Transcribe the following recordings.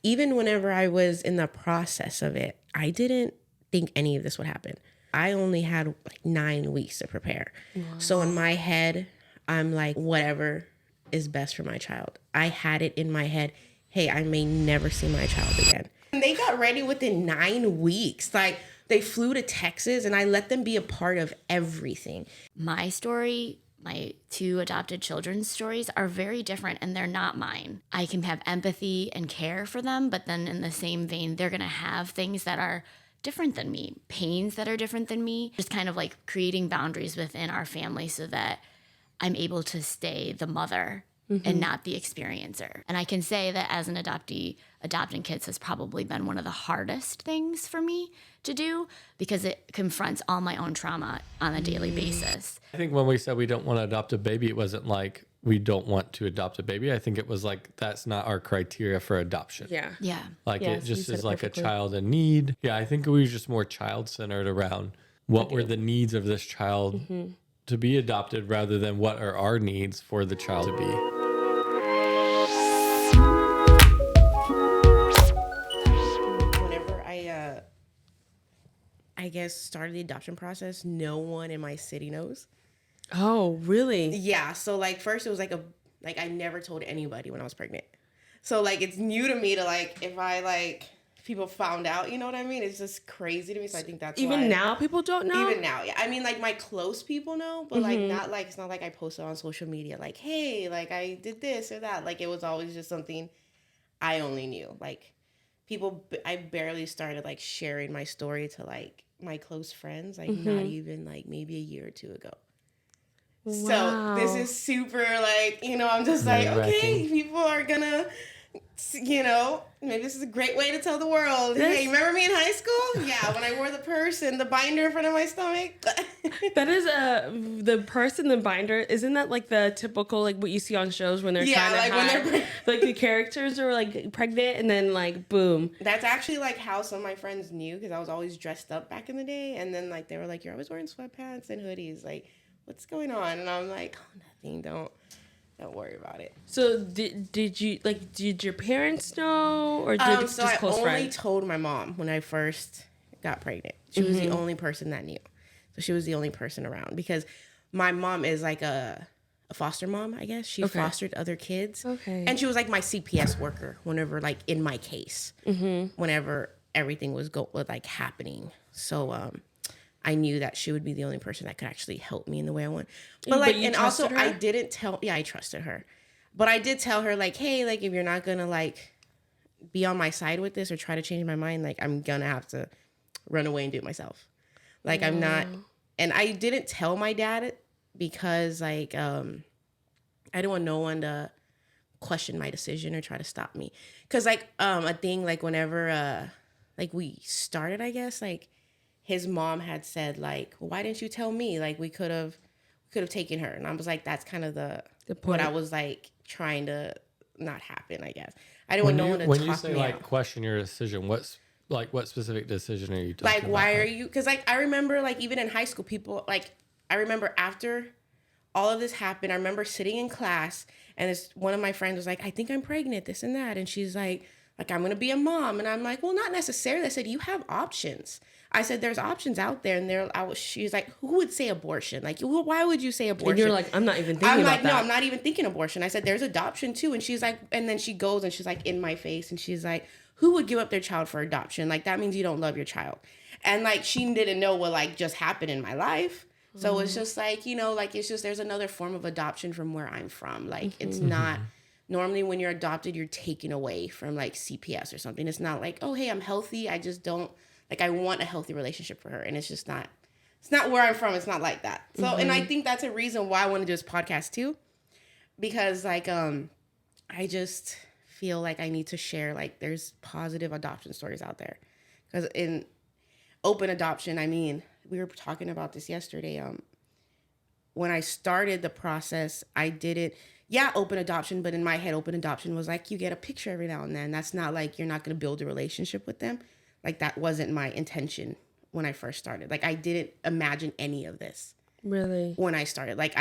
even whenever I was in the process of it, I didn't think any of this would happen. I only had like 9 weeks to prepare. Wow. So in my head, I'm like, whatever is best for my child. I had it in my head, hey, I may never see my child again. And they got ready within 9 weeks. Like, they flew to Texas and I let them be a part of everything. My story, my 2 adopted children's stories are very different and they're not mine. I can have empathy and care for them, but then in the same vein, they're going to have things that are different than me, pains that are different than me, just kind of like creating boundaries within our family so that I'm able to stay the mother and not the experiencer. And I can say that as an adoptee, adopting kids has probably been one of the hardest things for me to do because it confronts all my own trauma on a daily basis. I think when we said we don't want to adopt a baby, it wasn't like we don't want to adopt a baby. I think it was like, that's not our criteria for adoption. Yeah. Like it just is like perfectly. A child in need. Yeah, I think we were just more child-centered around what were the needs of this child to be adopted rather than what are our needs for the child to be. I guess started the adoption process, no one in my city knows. Oh, really? Yeah. So like first it was like I never told anybody when I was pregnant. So like it's new to me to like if I like people found out, you know what I mean? It's just crazy to me. So I think that's even why. Now people don't know? Even now, yeah. I mean like my close people know, but like not like it's not like I posted on social media like, hey, like I did this or that. Like it was always just something I only knew. Like I barely started like sharing my story to like my close friends, like not even like maybe a year or 2 ago. Wow. So this is super like, I'm just like, okay, people are gonna, maybe this is a great way to tell the world. Hey, remember me in high school? Yeah, when I wore the purse and the binder in front of my stomach. That is the purse and the binder. Isn't that like the typical, like what you see on shows when they're trying to hide? Like the characters are like pregnant and then like boom. That's actually like how some of my friends knew because I was always dressed up back in the day. And then like they were like, you're always wearing sweatpants and hoodies. Like, what's going on? And I'm like, oh, nothing. Don't worry about it. So did your parents know or did just close friends? So I only told my mom when I first got pregnant. She was the only person that knew. So she was the only person around because my mom is like a foster mom, I guess. She fostered other kids. Okay. And she was like my CPS worker whenever like in my case, whenever everything was happening. So I knew that she would be the only person that could actually help me in the way I want. But like, and also her? I didn't tell, I trusted her, but I did tell her like, hey, like if you're not going to like be on my side with this or try to change my mind, like I'm going to have to run away and do it myself. Like I'm not, and I didn't tell my dad because like, I didn't want no one to question my decision or try to stop me. Cause like, a thing like whenever, like we started, I guess, like, his mom had said, like, why didn't you tell me? Like, we could have taken her. And I was like, that's kind of the point. What I was, like, trying to not happen, I guess. I didn't want no one to talk me out. When you say, like, question your decision, what specific decision are you talking about? Like, why are you... Because, like, I remember, like, even in high school, people... Like, I remember after all of this happened, I remember sitting in class, and one of my friends was like, I think I'm pregnant, this and that. And she's like, I'm going to be a mom. And I'm like, well, not necessarily. I said, you have options. I said, there's options out there. And she's like, who would say abortion? Like, why would you say abortion? And you're like, I'm not even thinking about that. No, I'm not even thinking abortion. I said, there's adoption too. And she's like, and then she goes and she's like in my face. And she's like, who would give up their child for adoption? Like, that means you don't love your child. And like, she didn't know what like just happened in my life. So it's just like, like, it's just, there's another form of adoption from where I'm from. Like, it's not, normally when you're adopted, you're taken away from like CPS or something. It's not like, oh, hey, I'm healthy. I just don't. Like, I want a healthy relationship for her. And it's just not, it's not where I'm from. It's not like that. So, and I think that's a reason why I want to do this podcast too. Because, like, I just feel like I need to share, like, there's positive adoption stories out there. Because in open adoption, I mean, we were talking about this yesterday. When I started the process, I didn't, open adoption. But in my head, open adoption was like, you get a picture every now and then. That's not like, you're not going to build a relationship with them. Like, that wasn't my intention when I first started. Like, I didn't imagine any of this. Really? When I started. Like,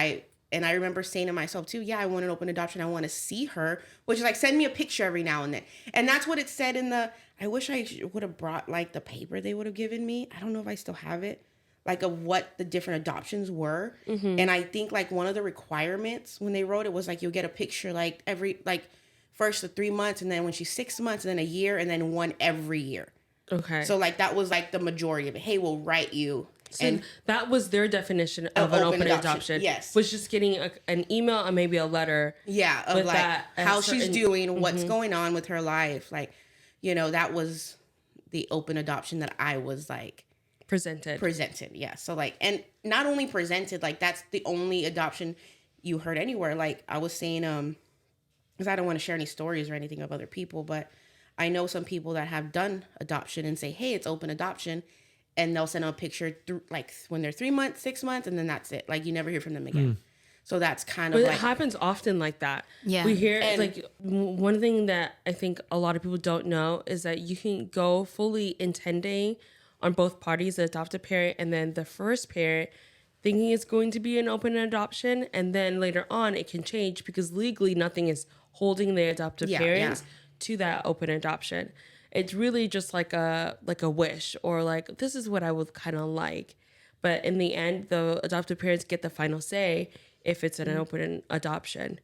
And I remember saying to myself too, yeah, I want an open adoption. I want to see her, which is like, send me a picture every now and then. And that's what it said in the, I wish I would have brought like the paper they would have given me. I don't know if I still have it, like of what the different adoptions were. And I think like one of the requirements when they wrote it was like, you'll get a picture like every, like first the 3 months, and then when she's 6 months, and then a year, and then one every year. Okay. So like that was like the majority of it. Hey, we'll write you. So and that was their definition of an open adoption. Yes. Was just getting an email and maybe a letter. Yeah. Of like that, how she's doing, what's going on with her life. Like, you know, that was the open adoption that I was like presented. Yeah. So like, and not only presented, like that's the only adoption you heard anywhere. Like I was saying, because I don't want to share any stories or anything of other people, but I know some people that have done adoption and say, hey, it's open adoption. And they'll send them a picture like when they're 3 months, 6 months, and then that's it. Like you never hear from them again. So that's kind of but like. It happens often like that. Yeah. We hear like one thing that I think a lot of people don't know is that you can go fully intending on both parties, the adoptive parent and then the first parent, thinking it's going to be an open adoption. And then later on it can change because legally nothing is holding the adoptive parents to that open adoption. It's really just like a wish or like, this is what I would kind of like. But in the end, the adoptive parents get the final say if it's an open adoption.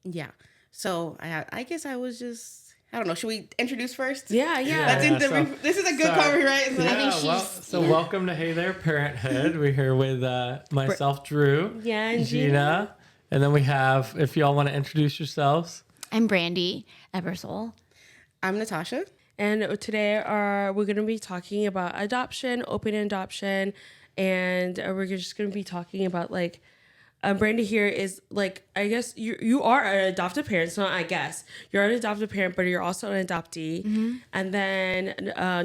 Yeah. So I guess I was just, I don't know. Should we introduce first? Yeah. This is a good cover, right? So, I think welcome to Hey There Parenthood. We're here with myself, Drew, and Gina. And then we have, if y'all want to introduce yourselves. I'm Brandi Ebersole. I'm Natasha. And today we're going to be talking about adoption, open adoption, and we're just going to be talking about like, Brandi here is like, I guess you are an adoptive parent. So I guess you're an adoptive parent, but you're also an adoptee. And then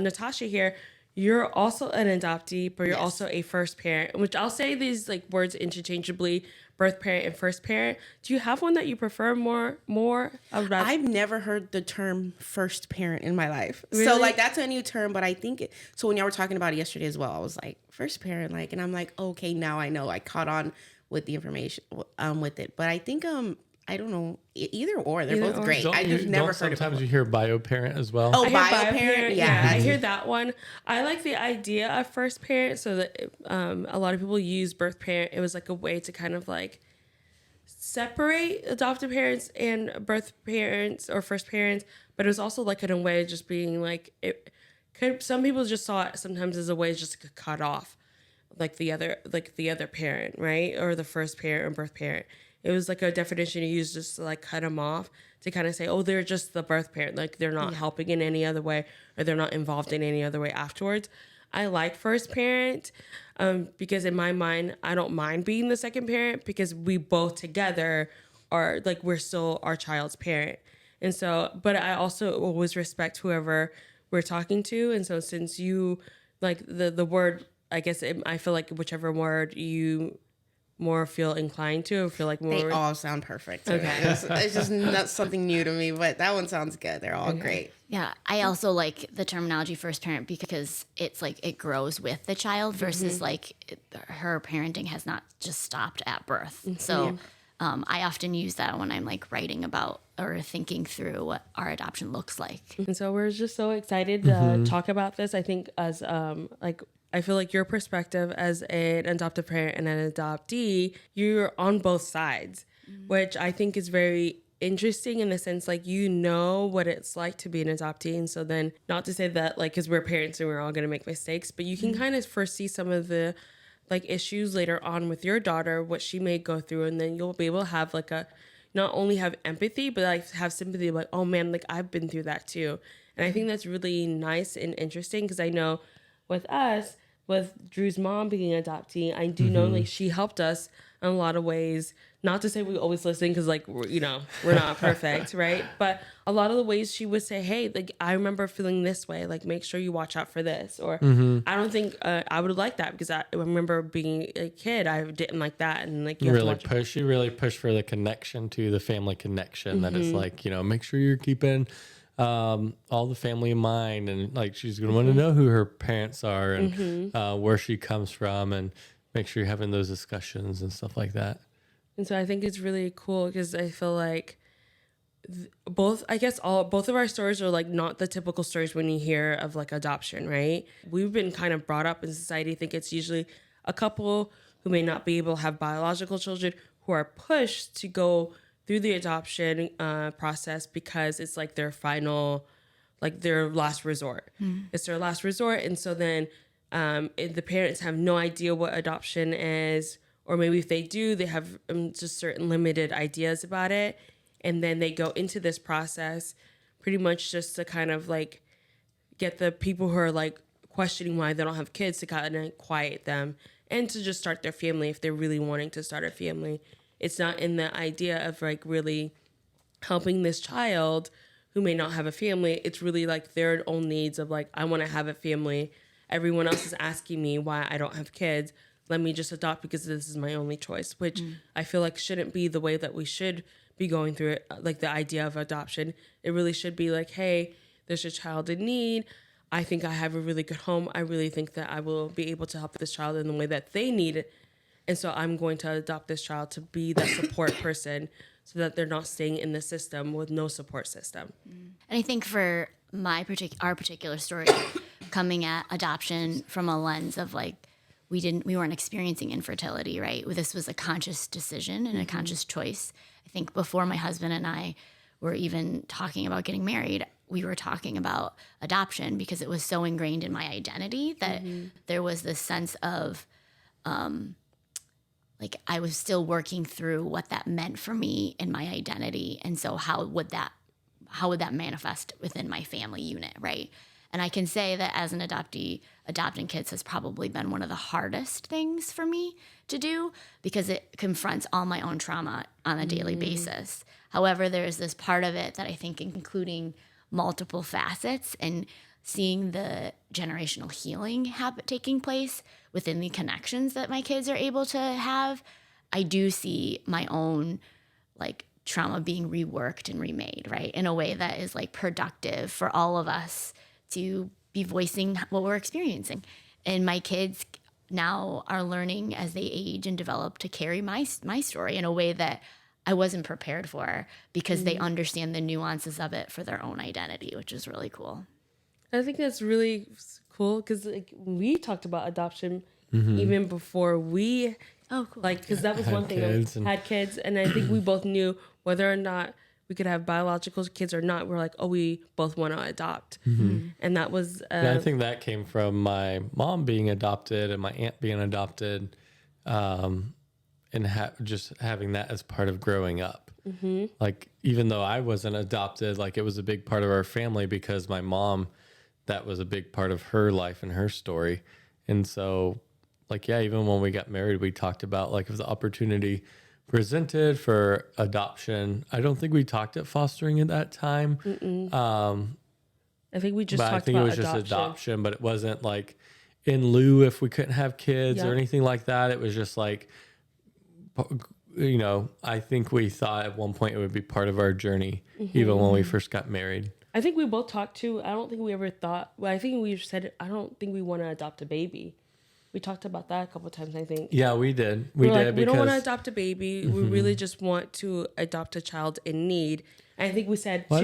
Natasha here, you're also an adoptee, but you're also a first parent, which I'll say these like words interchangeably, birth parent and first parent. Do you have one that you prefer more about? I've never heard the term first parent in my life. Really? So like that's a new term, but I think so when y'all were talking about it yesterday as well, I was like first parent, like, and I'm like, okay, now I know. I caught on with the information with it. But I think I don't know, either or. They're both great. I just never heard of it. Sometimes you hear bio parent as well. Oh, bio parent? Yeah, I hear that one. I like the idea of first parent, so that a lot of people use birth parent. It was like a way to kind of like separate adoptive parents and birth parents or first parents, but it was also like in a way just being like, some people just saw it sometimes as a way just to cut off like the other parent, right? Or the first parent or birth parent. It was like a definition you use just to like cut them off, to kind of say, oh, they're just the birth parent. Like they're not helping in any other way, or they're not involved in any other way afterwards. I like first parent because in my mind, I don't mind being the second parent because we both together are like, we're still our child's parent. And so, but I also always respect whoever we're talking to. And so since you like the word, I guess I feel like whichever word you more feel inclined to, or feel like more. They all sound perfect. Okay. It's just not something new to me, but that one sounds good. They're all great. Yeah, I also like the terminology first parent because it's like it grows with the child versus like her parenting has not just stopped at birth. So I often use that when I'm like writing about or thinking through what our adoption looks like. And so we're just so excited to talk about this. I think as like, I feel like your perspective as an adoptive parent and an adoptee, you're on both sides, which I think is very interesting in the sense like you know what it's like to be an adoptee. And so then not to say that like because we're parents and we're all going to make mistakes, but you can kind of foresee some of the like issues later on with your daughter, what she may go through. And then you'll be able to have like not only have empathy, but like have sympathy, like, oh man, like I've been through that too. And I think that's really nice and interesting because I know with us, with Drew's mom being an adoptee, I do know like she helped us in a lot of ways. Not to say we always listen because like we're not perfect, right? But a lot of the ways she would say, hey, like I remember feeling this way, like make sure you watch out for this, or I don't think I would like that because I remember being a kid, I didn't like that, and like you really push. She really pushed for the connection to the family connection. That is like make sure you're keeping all the family in mind, and like she's gonna want to know who her parents are and where she comes from, and make sure you're having those discussions and stuff like that. And so I think it's really cool because I feel like both of our stories are like not the typical stories when you hear of like adoption, right? We've been kind of brought up in society. I think it's usually a couple who may not be able to have biological children who are pushed to go through the adoption process because it's like their final, like their last resort. It's their last resort. And so then if the parents have no idea what adoption is, or maybe if they do, they have just certain limited ideas about it. And then they go into this process pretty much just to kind of like get the people who are like questioning why they don't have kids to kind of quiet them and to just start their family if they're really wanting to start a family. It's not in the idea of like really helping this child who may not have a family. It's really like their own needs of like, I want to have a family. Everyone else is asking me why I don't have kids. Let me just adopt because this is my only choice, which I feel like shouldn't be the way that we should be going through it. Like the idea of adoption, it really should be like, hey, there's a child in need. I think I have a really good home. I really think that I will be able to help this child in the way that they need it. And so I'm going to adopt this child to be that support person so that they're not staying in the system with no support system. And I think for our particular story, coming at adoption from a lens of like, we weren't experiencing infertility, right? This was a conscious decision and a conscious choice. I think before my husband and I were even talking about getting married, we were talking about adoption because it was so ingrained in my identity that there was this sense of like I was still working through what that meant for me in my identity. And so how would that manifest within my family unit, right? And I can say that as an adoptee, adopting kids has probably been one of the hardest things for me to do because it confronts all my own trauma on a daily basis. However, there's this part of it that I think including multiple facets and seeing the generational healing taking place within the connections that my kids are able to have, I do see my own like trauma being reworked and remade, right? In a way that is like productive for all of us to be voicing what we're experiencing. And my kids now are learning as they age and develop to carry my story in a way that I wasn't prepared for because they understand the nuances of it for their own identity, which is really cool. I think that's really cool because like we talked about adoption even before we like because that was one thing that we had kids, and I think we both knew whether or not we could have biological kids or not. We're like, oh, we both want to adopt, and that was. I think that came from my mom being adopted and my aunt being adopted, and just having that as part of growing up. Like even though I wasn't adopted, like it was a big part of our family because my mom, that was a big part of her life and her story. And so like, yeah, even when we got married, we talked about like if the opportunity presented for adoption. I don't think we talked at fostering at that time. I think we just but talked I think about it was just adoption, but it wasn't like in lieu if we couldn't have kids or anything like that. It was just like, you know, I think we thought at one point it would be part of our journey, even when we first got married. I think we both talked too. I don't think we ever thought. Well, I think we said I don't think we want to adopt a baby. We talked about that a couple of times. I think. Yeah, we did. We did. Like, we don't want to adopt a baby. We really just want to adopt a child in need. And I think we said. Well,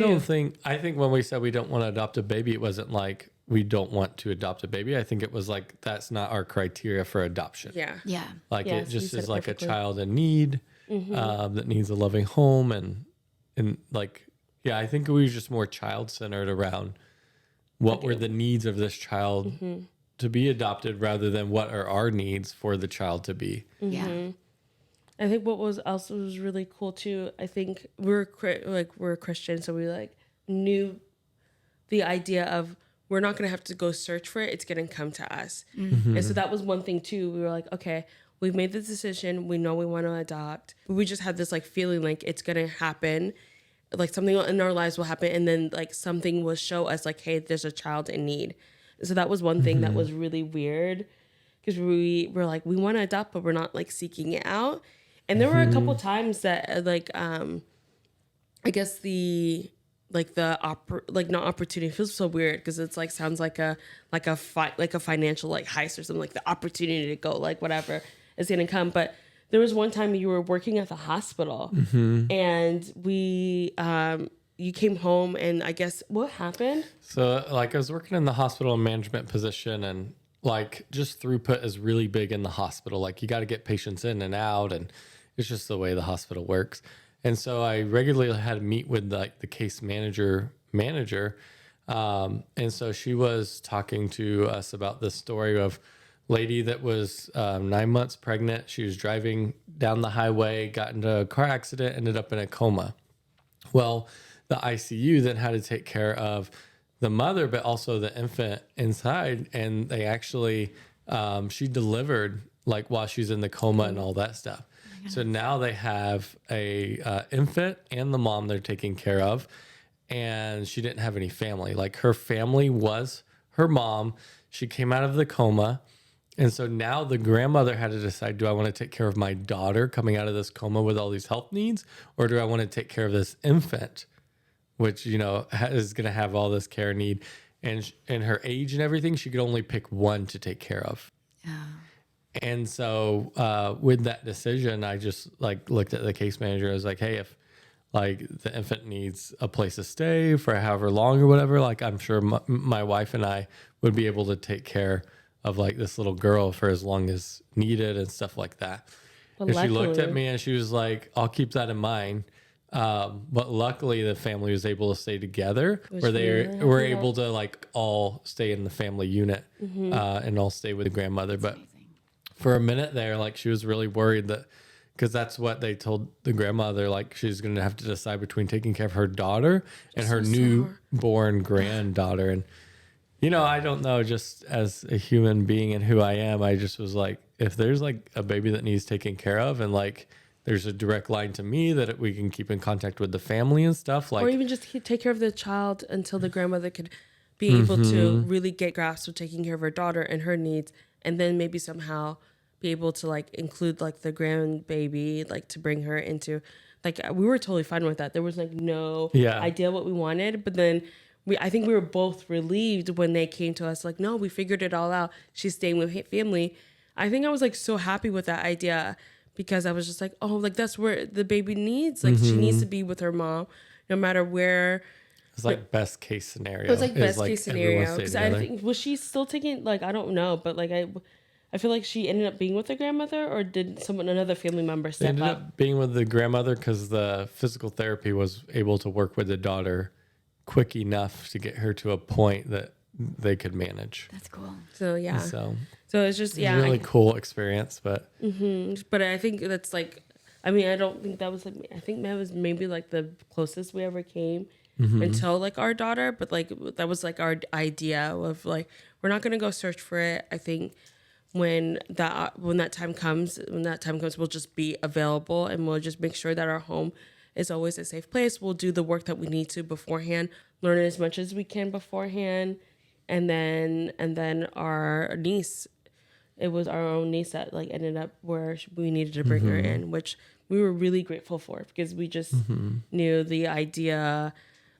I think when we said we don't want to adopt a baby, it wasn't like we don't want to adopt a baby. I think it was like that's not our criteria for adoption. Yeah. Like it just is like perfectly. A child in need that needs a loving home and like. Yeah, I think we were just more child-centered around what were the needs of this child to be adopted rather than what are our needs for the child to be. Yeah. I think what was also was really cool too, I think we're Christian, so we like knew the idea of we're not going to have to go search for it. It's going to come to us. And so that was one thing too. We were like, okay, we've made the decision. We know we want to adopt. We just had this like feeling like it's going to happen. Like something in our lives will happen, and then like something will show us like, hey, there's a child in need. So that was one thing that was really weird because we were like, we want to adopt, but we're not like seeking it out. And there were a couple times that like, I guess not opportunity feels so weird because it's like sounds like a financial like heist or something, like the opportunity to go like whatever is gonna come, but there was one time you were working at the hospital, and you came home, and I guess what happened? So like I was working in the hospital management position, and like just throughput is really big in the hospital. Like you got to get patients in and out, and it's just the way the hospital works. And so I regularly had to meet with like the case manager. And so she was talking to us about this story of lady that was 9 months pregnant. She was driving down the highway, got into a car accident, ended up in a coma. Well, the ICU then had to take care of the mother, but also the infant inside. And they actually, she delivered like while she's in the coma and all that stuff. So now they have a infant and the mom they're taking care of. And she didn't have any family. Like her family was her mom. She came out of the coma. And so now the grandmother had to decide, do I want to take care of my daughter coming out of this coma with all these health needs? Or do I want to take care of this infant, which, you know, is going to have all this care need? And her age and everything, she could only pick one to take care of. Yeah. And so with that decision, I just like looked at the case manager. I was like, hey, if like the infant needs a place to stay for however long or whatever, like I'm sure my wife and I would be able to take care of like this little girl for as long as needed and stuff like that. But and she looked at me and she was like, I'll keep that in mind. But luckily the family was able to stay together where they were able to like all stay in the family unit and all stay with the grandmother. But for a minute there, like she was really worried that, because that's what they told the grandmother, like she's going to have to decide between taking care of her daughter and her newborn granddaughter. And, you know, I don't know, just as a human being and who I am, I just was like, if there's like a baby that needs taken care of and like there's a direct line to me that we can keep in contact with the family and stuff. Like, or even just take care of the child until the grandmother could be able to really get grasp of taking care of her daughter and her needs. And then maybe somehow be able to like include like the grandbaby, like to bring her into, like we were totally fine with that. There was like no idea what we wanted, but then I think we were both relieved when they came to us like, no, we figured it all out. She's staying with family. I think I was like so happy with that idea because I was just like, oh, like that's where the baby needs. Like she needs to be with her mom, no matter where. It's like best case scenario. It was like best case scenario because I think was she still taking like I don't know, but like I feel like she ended up being with the grandmother, or did another family member step up? They ended up being with the grandmother because the physical therapy was able to work with the daughter quick enough to get her to a point that they could manage. That's cool. So yeah. So it's just a really cool experience, but but I think that's like, I mean, I don't think that was like, I think that was maybe like the closest we ever came until like our daughter, but like that was like our idea of like we're not gonna go search for it. I think when that time comes, we'll just be available and we'll just make sure that our home is always a safe place. We'll do the work that we need to beforehand, learn as much as we can beforehand, and then our niece, it was our own niece that like ended up where we needed to bring her in, which we were really grateful for because we just knew the idea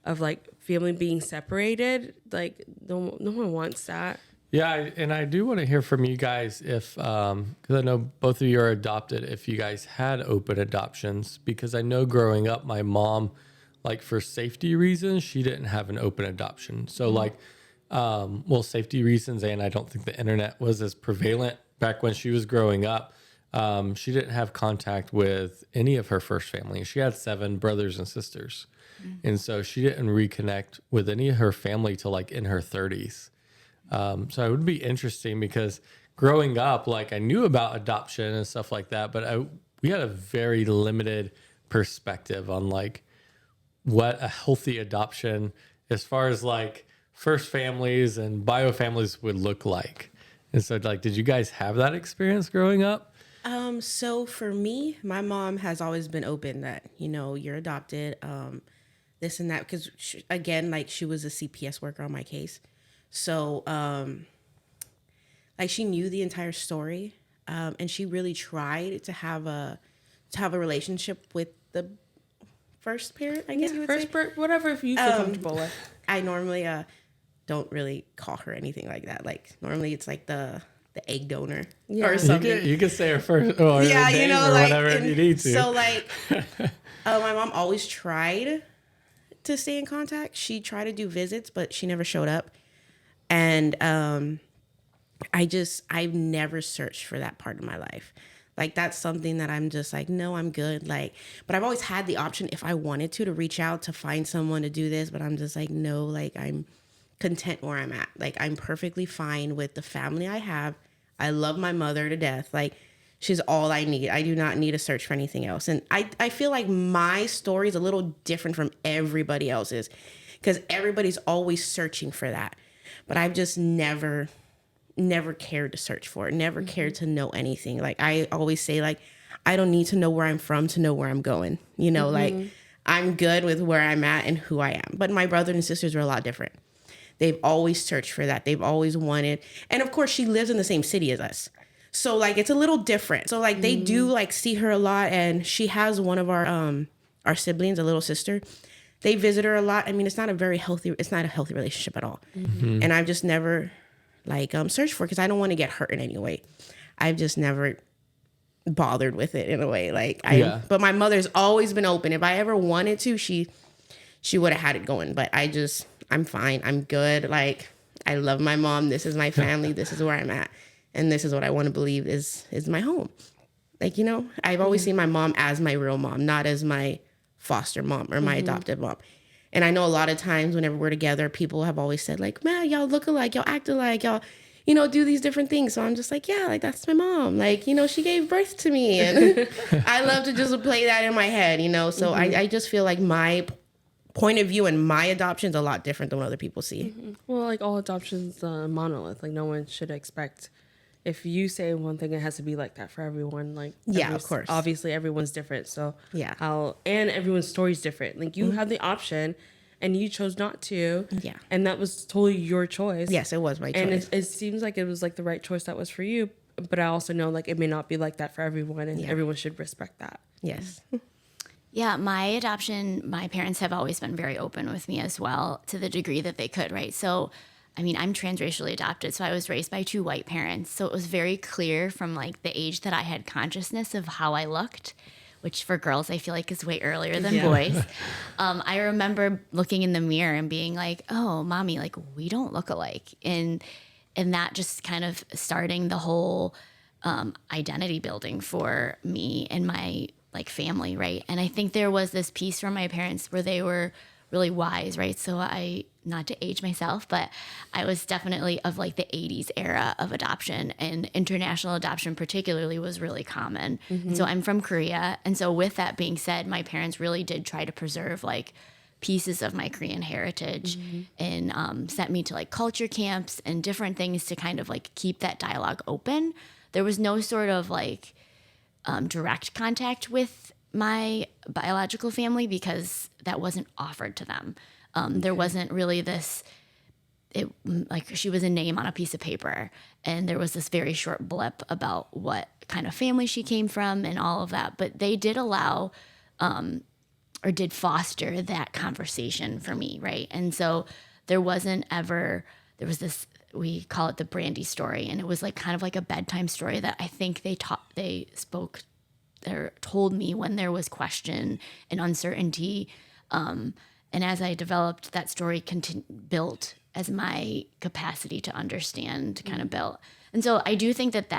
of like family being separated, like no one wants that. Yeah, and I do want to hear from you guys if, because I know both of you are adopted, if you guys had open adoptions, because I know growing up, my mom, like for safety reasons, she didn't have an open adoption. So like, safety reasons, and I don't think the internet was as prevalent back when she was growing up. She didn't have contact with any of her first family. She had 7 brothers and sisters. And so she didn't reconnect with any of her family till like in her 30s. So it would be interesting because growing up, like I knew about adoption and stuff like that, but we had a very limited perspective on like what a healthy adoption as far as like first families and bio families would look like. And so like, did you guys have that experience growing up? So for me, my mom has always been open that, you know, you're adopted, this and that, because again, like she was a CPS worker on my case. So, like she knew the entire story, and she really tried to have a relationship with the first parent, I guess you would say. Whatever if you feel comfortable with. I normally don't really call her anything like that. Like normally it's like the the egg donor Yeah. or something. You can say her first or Yeah, name you know, or like whatever you need to. So like, my mom always tried to stay in contact. She tried to do visits, but she never showed up. And I've never searched for that part of my life. Like, that's something that I'm just like, no, I'm good. Like, but I've always had the option if I wanted to reach out to find someone to do this. But I'm just like, no, like, I'm content where I'm at. Like, I'm perfectly fine with the family I have. I love my mother to death. Like, she's all I need. I do not need to search for anything else. And I feel like my story is a little different from everybody else's because everybody's always searching for that. But I've just never cared to search for it, never cared to know anything. Like, I always say, like, I don't need to know where I'm from to know where I'm going. You know, like, I'm good with where I'm at and who I am. But my brother and sisters are a lot different. They've always searched for that. They've always wanted. And of course, she lives in the same city as us. So, like, it's a little different. So, like, they do, like, see her a lot. And she has one of our siblings, a little sister. They visit her a lot. I mean, it's not a healthy relationship at all. And I've just never, like, searched for it because I don't want to get hurt in any way. I've just never bothered with it in a way. Like, but my mother's always been open. If I ever wanted to, she would have had it going. But I'm fine. I'm good. Like, I love my mom. This is my family. This is where I'm at. And this is what I want to believe is my home. Like, you know, I've always seen my mom as my real mom, not as my foster mom or my adopted mom. And I know a lot of times whenever we're together, people have always said, like, man, y'all look alike, y'all act alike, y'all, you know, do these different things. So I'm just like, yeah, like, that's my mom. Like, you know, she gave birth to me. And I love to just play that in my head, you know. So I just feel like my point of view and my adoption is a lot different than what other people see. Well, like, all adoptions monolith. Like, no one should expect, if you say one thing, it has to be like that for everyone. Like, yeah, of course. Obviously, everyone's different. So yeah, and everyone's story is different. Like, you have the option, and you chose not to. Yeah, and that was totally your choice. Yes, it was my choice. And it seems like it was like the right choice that was for you. But I also know, like, it may not be like that for everyone, and everyone should respect that. Yes. Yeah, my adoption, my parents have always been very open with me as well, to the degree that they could, right? So, I mean, I'm transracially adopted, so I was raised by 2 white parents. So it was very clear from, like, the age that I had consciousness of how I looked, which for girls I feel like is way earlier than boys. I remember looking in the mirror and being like, oh, mommy, like, we don't look alike. And that just kind of starting the whole identity building for me and my, like, family, right? And I think there was this piece from my parents where they were really wise, right? So not to age myself, but I was definitely of, like, the 80s era of adoption, and international adoption particularly was really common. So I'm from Korea. And so with that being said, my parents really did try to preserve, like, pieces of my Korean heritage and sent me to, like, culture camps and different things to kind of, like, keep that dialogue open. There was no sort of, like, direct contact with my biological family because that wasn't offered to them. There wasn't really this, like, she was a name on a piece of paper, and there was this very short blip about what kind of family she came from and all of that. But they did allow or did foster that conversation for me, right? And so there was this, we call it the Brandi story, and it was, like, kind of like a bedtime story that I think they spoke or told me when there was question and uncertainty. And as I developed, that story built as my capacity to understand kind of built. And so I do think that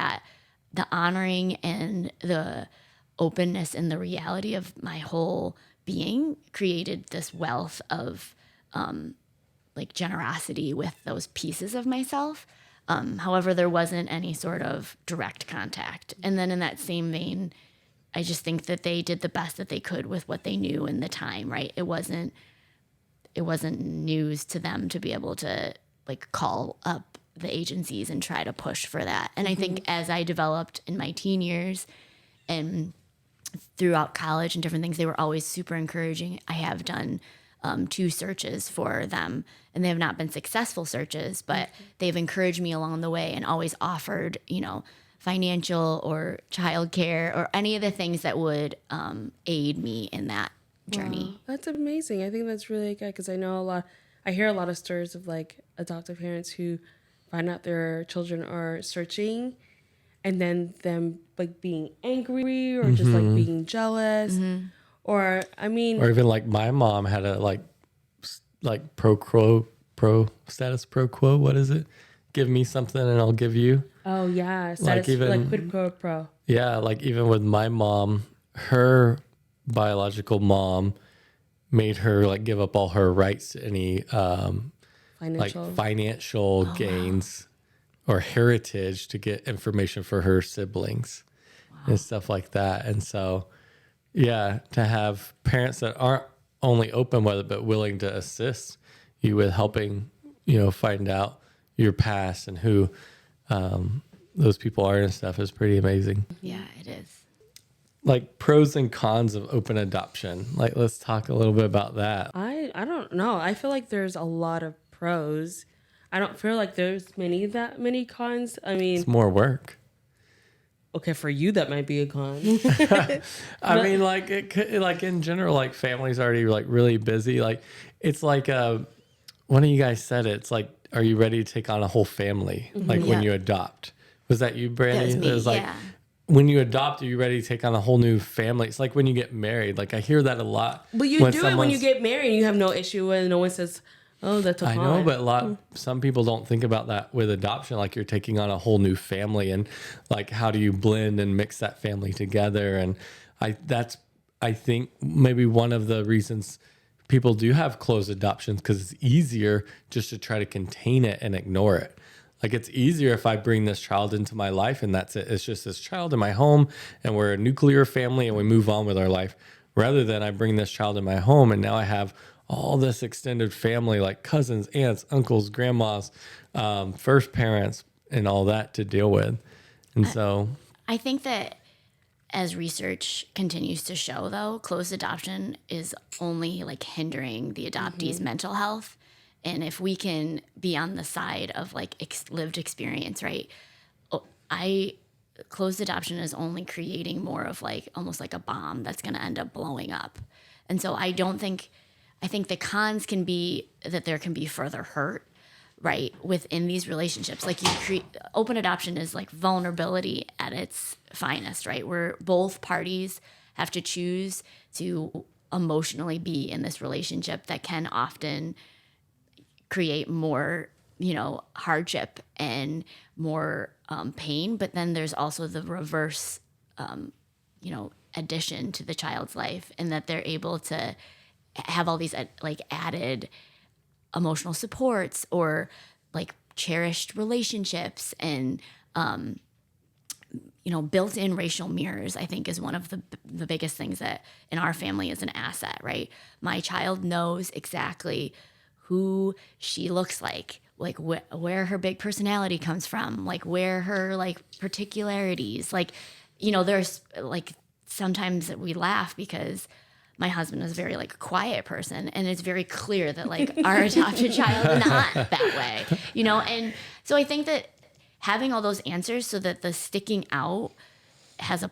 the honoring and the openness and the reality of my whole being created this wealth of like generosity with those pieces of myself. However, there wasn't any sort of direct contact. And then in that same vein, I just think that they did the best that they could with what they knew in the time, right? It wasn't news to them to be able to, like, call up the agencies and try to push for that. And I think as I developed in my teen years and throughout college and different things, they were always super encouraging. I have done 2 searches for them, and they have not been successful searches, but they've encouraged me along the way and always offered, financial or childcare or any of the things that would aid me in that journey. Wow, that's amazing. I think that's really good because I hear a lot of stories of, like, adoptive parents who find out their children are searching, and then them like being angry or just like being jealous, or I mean, or even like my mom had a like pro status pro quo. What is it? Give me something and I'll give you. oh yeah, Like even like quid pro pro. yeah, like even with my mom, her biological mom made her like give up all her rights to any financial gains or heritage to get information for her siblings and stuff like that. And so, yeah, to have parents that aren't only open with it, but willing to assist you with helping, find out your past and who those people are and stuff is pretty amazing. Yeah, it is. Like pros and cons of open adoption. Like, let's talk a little bit about that. I don't know. I feel like there's a lot of pros. I don't feel like there's that many cons. I mean, It's more work. okay, for you that might be a con. I mean, like it could, like in general, like families already like really busy. Like it's like one of you guys said it. It's like, are you ready to take on a whole family? Like when you adopt. Was that you, Brandi? That was me, It was like yeah. when you adopt, are you ready to take on a whole new family? It's like when you get married. Like I hear that a lot. But you do it when you get married. You have no issue with. No one says, "Oh, that's a con." I know, but some people don't think about that with adoption. Like you're taking on a whole new family, and like how do you blend and mix that family together? And I think maybe one of the reasons people do have closed adoptions because it's easier just to try to contain it and ignore it. Like it's easier if I bring this child into my life and that's it. It's just this child in my home and we're a nuclear family and we move on with our life, rather than I bring this child in my home and now I have all this extended family like cousins, aunts, uncles, grandmas, first parents, and all that to deal with. And so I think that as research continues to show, though, closed adoption is only like hindering the adoptee's mental health. And if we can be on the side of like lived experience, right? Closed adoption is only creating more of like almost like a bomb that's going to end up blowing up. And so I think the cons can be that there can be further hurt, right, within these relationships. Like open adoption is like vulnerability at its finest, right? Where both parties have to choose to emotionally be in this relationship that can often create more, hardship and more pain. But then there's also the reverse, addition to the child's life, and that they're able to have all these like added emotional supports or like cherished relationships and built-in racial mirrors. I think is one of the biggest things that in our family is an asset, right? My child knows exactly who she looks like where her big personality comes from, like where her like particularities, like there's like sometimes we laugh because my husband is a very like quiet person, and it's very clear that like our adopted child is not that way, and so I think that having all those answers so that the sticking out has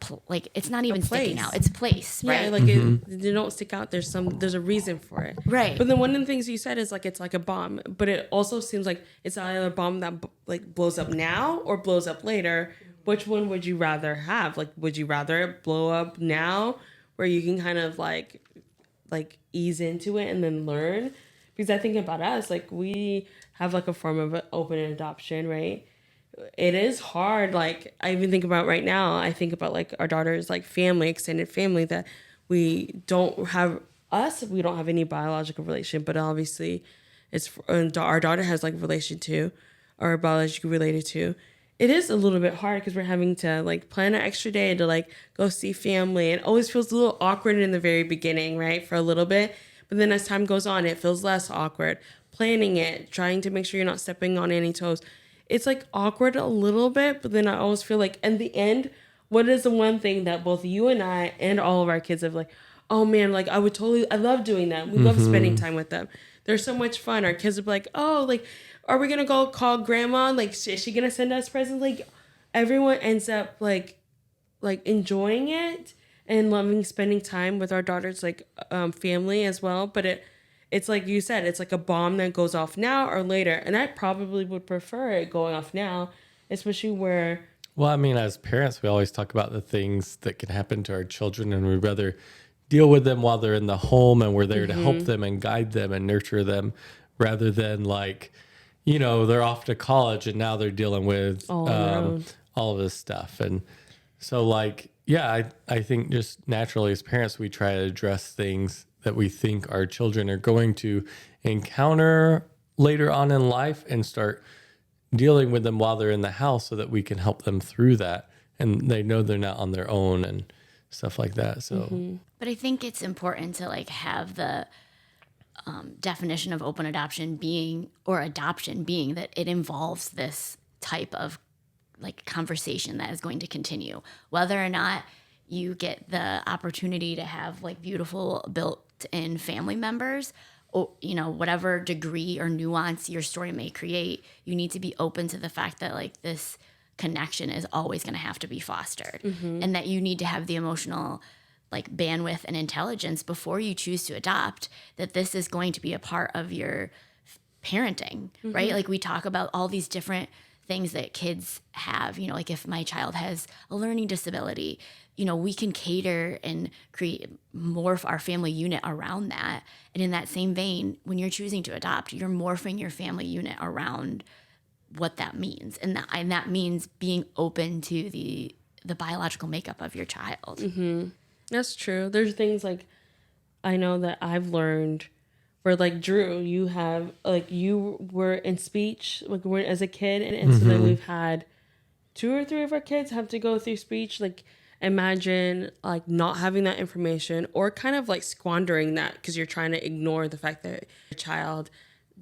it's not even sticking out, it's place, right? Yeah, like they don't stick out. There's a reason for it, right? But then one of the things you said is like it's like a bomb, but it also seems like it's either a bomb that like blows up now or blows up later. Which one would you rather have? Like, would you rather it blow up now, where you can kind of like ease into it and then learn? Because I think about us, like we have like a form of open adoption, right? It is hard. Like I even think about right now, I think about like our daughter's like family, extended family that we don't have any biological relation, but obviously our daughter has like a relation to or biologically related to. It is a little bit hard because we're having to like plan an extra day to like go see family. It always feels a little awkward in the very beginning, right? For a little bit. But then as time goes on, it feels less awkward. Planning it, trying to make sure you're not stepping on any toes. It's like awkward a little bit, but then I always feel like in the end, what is the one thing that both you and I and all of our kids have like, oh man, like I love doing that. We love spending time with them. They're so much fun. Our kids will be like, oh, like, are we going to go call grandma? Like, is she going to send us presents? Like everyone ends up like enjoying it and loving spending time with our daughter's like family as well. But it it's like you said, it's like a bomb that goes off now or later. And I probably would prefer it going off now, especially where... Well, I mean, as parents, we always talk about the things that can happen to our children, and we'd rather deal with them while they're in the home, and we're there to help them and guide them and nurture them, rather than like, you know, they're off to college and now they're dealing with all of this stuff. And so like, yeah, I think just naturally as parents, we try to address things that we think our children are going to encounter later on in life and start dealing with them while they're in the house so that we can help them through that. And they know they're not on their own and stuff like that. So, but I think it's important to like have the definition of open adoption being, or adoption being, that it involves this type of like conversation that is going to continue, whether or not you get the opportunity to have like beautiful built-in family members, or, you know, whatever degree or nuance your story may create, you need to be open to the fact that like this connection is always going to have to be fostered, and that you need to have the emotional like bandwidth and intelligence before you choose to adopt, that this is going to be a part of your parenting, right? Like we talk about all these different things that kids have, you know, like if my child has a learning disability, you know, we can cater and create morph our family unit around that. And in that same vein, when you're choosing to adopt, you're morphing your family unit around what that means. And that means being open to the biological makeup of your child. That's true. There's things like I know that I've learned where like Drew, you have like you were in speech like as a kid, and so then we've had 2 or 3 of our kids have to go through speech. Like imagine like not having that information, or kind of like squandering that because you're trying to ignore the fact that your child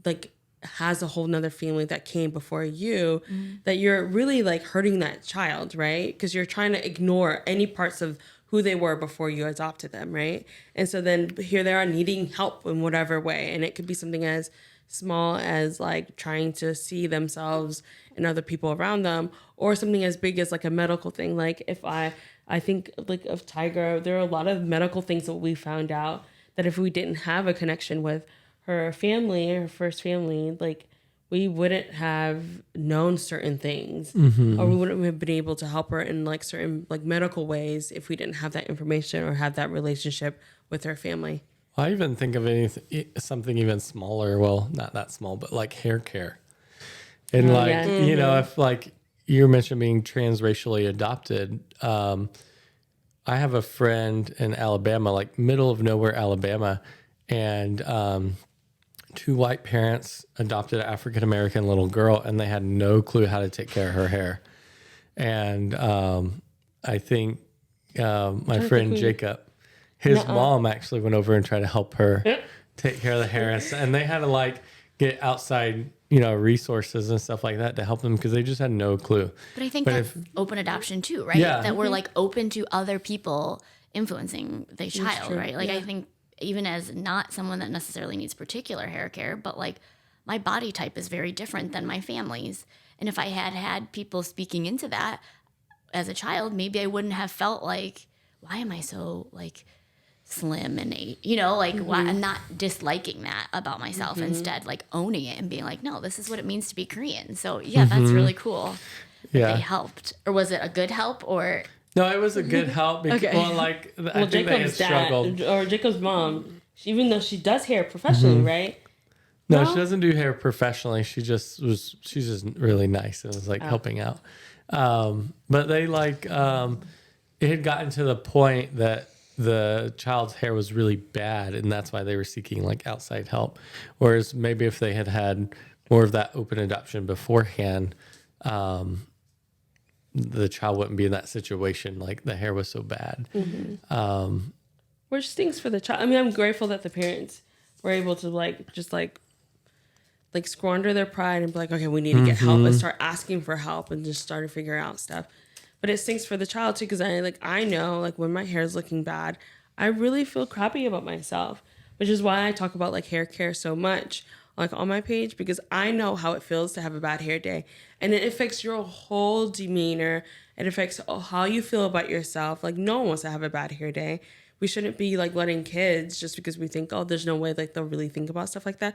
like has a whole nother family that came before you, that you're really like hurting that child, right? Because you're trying to ignore any parts of who they were before you adopted them, right? And so then here they are needing help in whatever way. And it could be something as small as like trying to see themselves and other people around them, or something as big as like a medical thing. Like if I think like of Tiger, there are a lot of medical things that we found out that if we didn't have a connection with her family, her first family, like we wouldn't have known certain things, or we wouldn't have been able to help her in like certain like medical ways if we didn't have that information or have that relationship with her family. I even think of anything, something even smaller. Well, not that small, but like hair care. And you know, if like you mentioned being transracially adopted, I have a friend in Alabama, like middle of nowhere, Alabama, and 2 white parents adopted an African-American little girl, and they had no clue how to take care of her hair. And I think my friend Jacob, his mom actually went over and tried to help her take care of the hair. And they had to like get outside, you know, resources and stuff like that to help them because they just had no clue. But I think that's open adoption too, right? Yeah. That we're like open to other people influencing the child, right? Like I think even as not someone that necessarily needs particular hair care, but like my body type is very different than my family's. And if I had people speaking into that as a child, maybe I wouldn't have felt like, why am I so like slim and you know, like why I'm not disliking that about myself, instead like owning it and being like, no, this is what it means to be Korean. So yeah, that's really cool that they helped. Or was it a good help or... No, it was a good help because, I think they had struggled. Or Jacob's mom, even though she does hair professionally, right? No, she doesn't do hair professionally. She's just really nice and was like helping out. But they like, it had gotten to the point that the child's hair was really bad, and that's why they were seeking like outside help. Whereas maybe if they had more of that open adoption beforehand, the child wouldn't be in that situation. Like the hair was so bad. Which stinks for the child. I mean, I'm grateful that the parents were able to like just like squander their pride and be like, okay, we need to get help, and start asking for help and just start to figure out stuff. But it stinks for the child too, because I know like when my hair is looking bad, I really feel crappy about myself, which is why I talk about like hair care so much like on my page, because I know how it feels to have a bad hair day, and it affects your whole demeanor. It affects how you feel about yourself. Like no one wants to have a bad hair day, we shouldn't be like letting kids, just because we think, oh, there's no way like they'll really think about stuff like that.